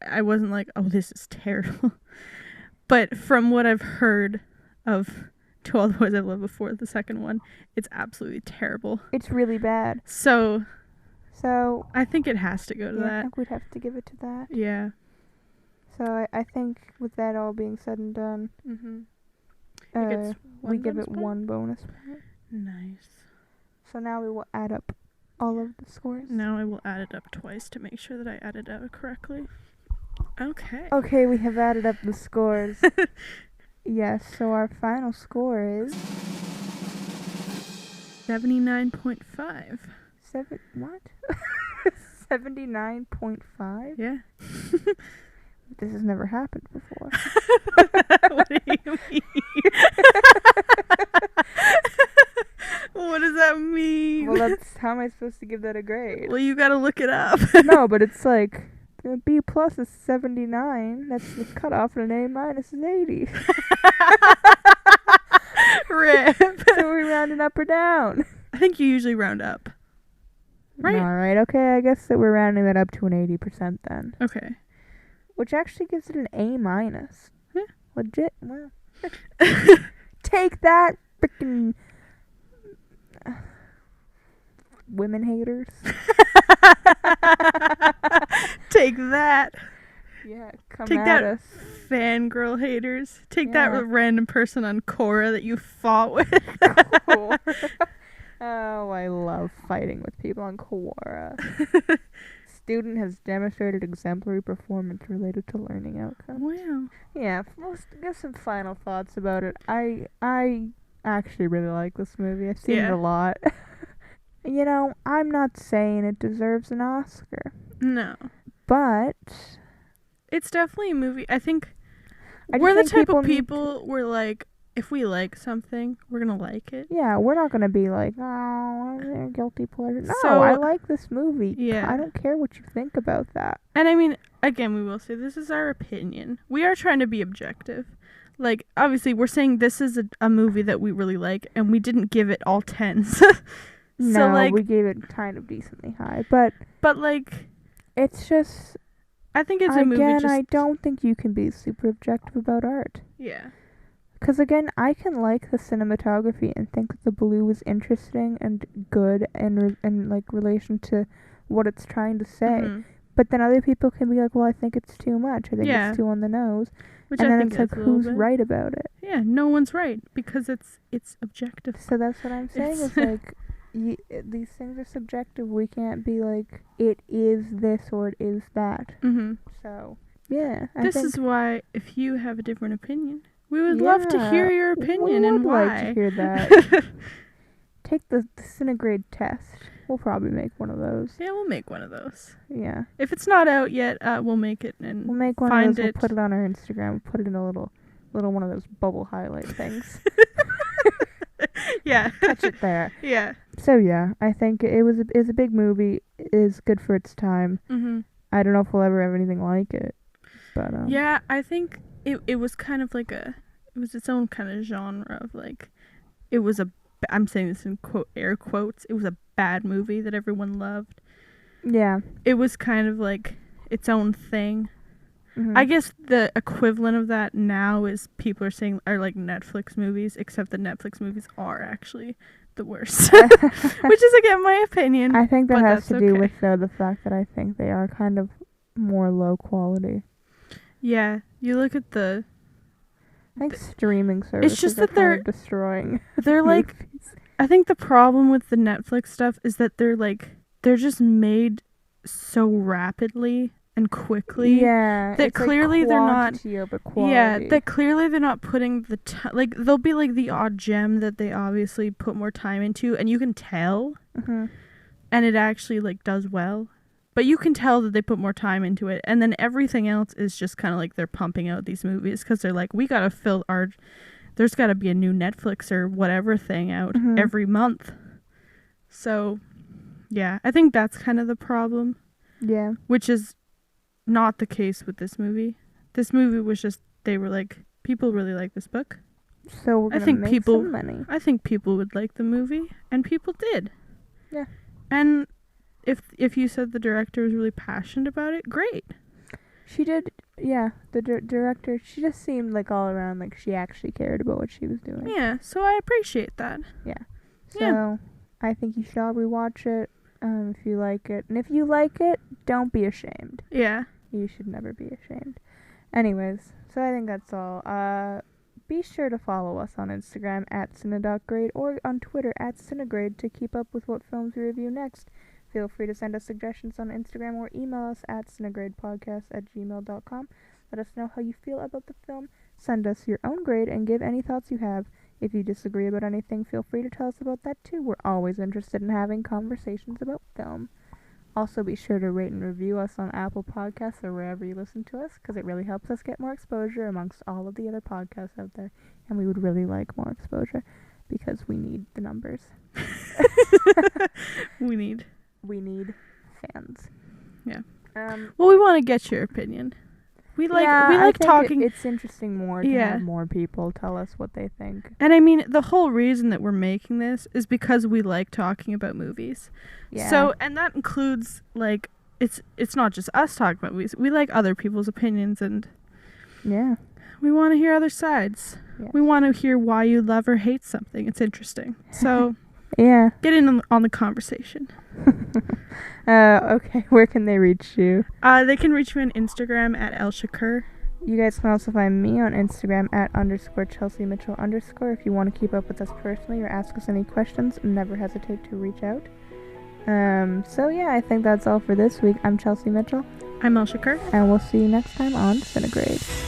I wasn't like, oh, this is terrible. But from what I've heard of To All the Boys I've Loved Before, the second one, it's absolutely terrible. It's really bad. So I think it has to go to that. I think we'd have to give it to that. Yeah. So I think with that all being said and done, we give it 1 bonus point. Nice. So now we will add up all of the scores. Now I will add it up twice to make sure that I added it out correctly. Okay. Okay, we have added up the scores. Yes, so our final score is 79.5. What? 79.5? Yeah. This has never happened before. What do you mean? What does that mean? Well, how am I supposed to give that a grade? Well, you gotta look it up. No, but it's like a B plus is 79. That's the cutoff, and an A minus is 80. Rip. So we rounding up or down? I think you usually round up. Right? All right. Okay. I guess that we're rounding that up to an 80% then. Okay. Which actually gives it an A minus. Yeah. Legit. Well, take that, freaking women haters. Take that. Yeah, come Take at that, us. fangirl haters. Take that random person on Korra that you fought with. Oh, I love fighting with people on Korra. Student has demonstrated exemplary performance related to learning outcomes. Wow. Yeah, let's give some final thoughts about it. I actually really like this movie. I've seen it a lot. You know, I'm not saying it deserves an Oscar. No. But it's definitely a movie. I think we're the type of people where, like, if we like something, we're going to like it. Yeah, we're not going to be like, oh, they're guilty pleasure. No, So, I like this movie. Yeah. I don't care what you think about that. And I mean, again, we will say this is our opinion. We are trying to be objective. Like, obviously, we're saying this is a movie that we really like, and we didn't give it all 10s. No, so, like, we gave it kind of decently high. But like, it's just... I think it's a movie Again, I don't think you can be super objective about art. Yeah. Because, again, I can like the cinematography and think that the blue is interesting and good in like, relation to what it's trying to say. Mm-hmm. But then other people can be like, well, I think it's too much. I think it's too on the nose. Which and I then think it's like, who's right about it? Yeah, no one's right because it's objective. So that's what I'm saying is, like, these things are subjective. We can't be like, it is this or it is that. Mm-hmm. So, yeah. This is why, if you have a different opinion, we would love to hear your opinion and why. Like to hear that. Take the CineGrade test. We'll probably make one of those. Yeah, we'll make one of those. Yeah. If it's not out yet, we'll make it and we'll make one of those. We'll put it on our Instagram. We'll put it in a little one of those bubble highlight things. Yeah. Touch it there. Yeah. So yeah, I think it's a big movie. It is good for its time. Mm-hmm. I don't know if we'll ever have anything like it, but yeah, I think it was kind of like it was its own kind of genre of, like, it was I'm saying this in air quotes, it was a bad movie that everyone loved. Yeah. It was kind of like its own thing. Mm-hmm. I guess the equivalent of that now is people are saying are like Netflix movies, except that Netflix movies are actually the worst. Which is, again, my opinion. I think that has to do with the fact that I think they are kind of more low quality. Yeah, you look at I think streaming services it's just that they're destroying. They're like, I think the problem with the Netflix stuff is that they're just made so rapidly and quickly. Yeah, that clearly like they're not. Over quality. Yeah, that clearly they're not putting the like. They'll be like the odd gem that they obviously put more time into, and you can tell, and it actually, like, does well. But you can tell that they put more time into it, and then everything else is just kind of like they're pumping out these movies because they're like, we gotta fill there's gotta be a new Netflix or whatever thing out every month. So, yeah, I think that's kind of the problem. Yeah. Which is not the case with this movie. This movie was just, they were like, people really like this book. So we're gonna make some money. I think people would like the movie, and people did. Yeah. And if you said the director was really passionate about it, great. She did, yeah. The director, she just seemed like all around like she actually cared about what she was doing. Yeah, so I appreciate that. Yeah. So, I think you should rewatch it if you like it. And if you like it, don't be ashamed. Yeah. You should never be ashamed. Anyways, so I think that's all. Be sure to follow us on Instagram at cine.grade or on Twitter at CineGrade to keep up with what films we review next. Feel free to send us suggestions on Instagram or email us at cinegradepodcast@gmail.com. Let us know how you feel about the film. Send us your own grade and give any thoughts you have. If you disagree about anything, feel free to tell us about that too. We're always interested in having conversations about film. Also, be sure to rate and review us on Apple Podcasts or wherever you listen to us, because it really helps us get more exposure amongst all of the other podcasts out there. And we would really like more exposure, because we need the numbers. We need fans. Yeah. Well, we want to get your opinion. We like talking. It's interesting more to have more people tell us what they think. And I mean, the whole reason that we're making this is because we like talking about movies. Yeah. So, and that includes, like, it's not just us talking about movies. We like other people's opinions, and we want to hear other sides. Yes. We want to hear why you love or hate something. It's interesting. So, get in on the conversation. Okay, where can they reach you? They can reach me on Instagram at Elsha You guys can also find me on Instagram at _Chelsea Mitchell _ if you want to keep up with us personally or ask us any questions. Never hesitate to reach out. So yeah, I think that's all for this week. I'm Chelsea Mitchell. I'm Elsha, and we'll see you next time on CineGrade.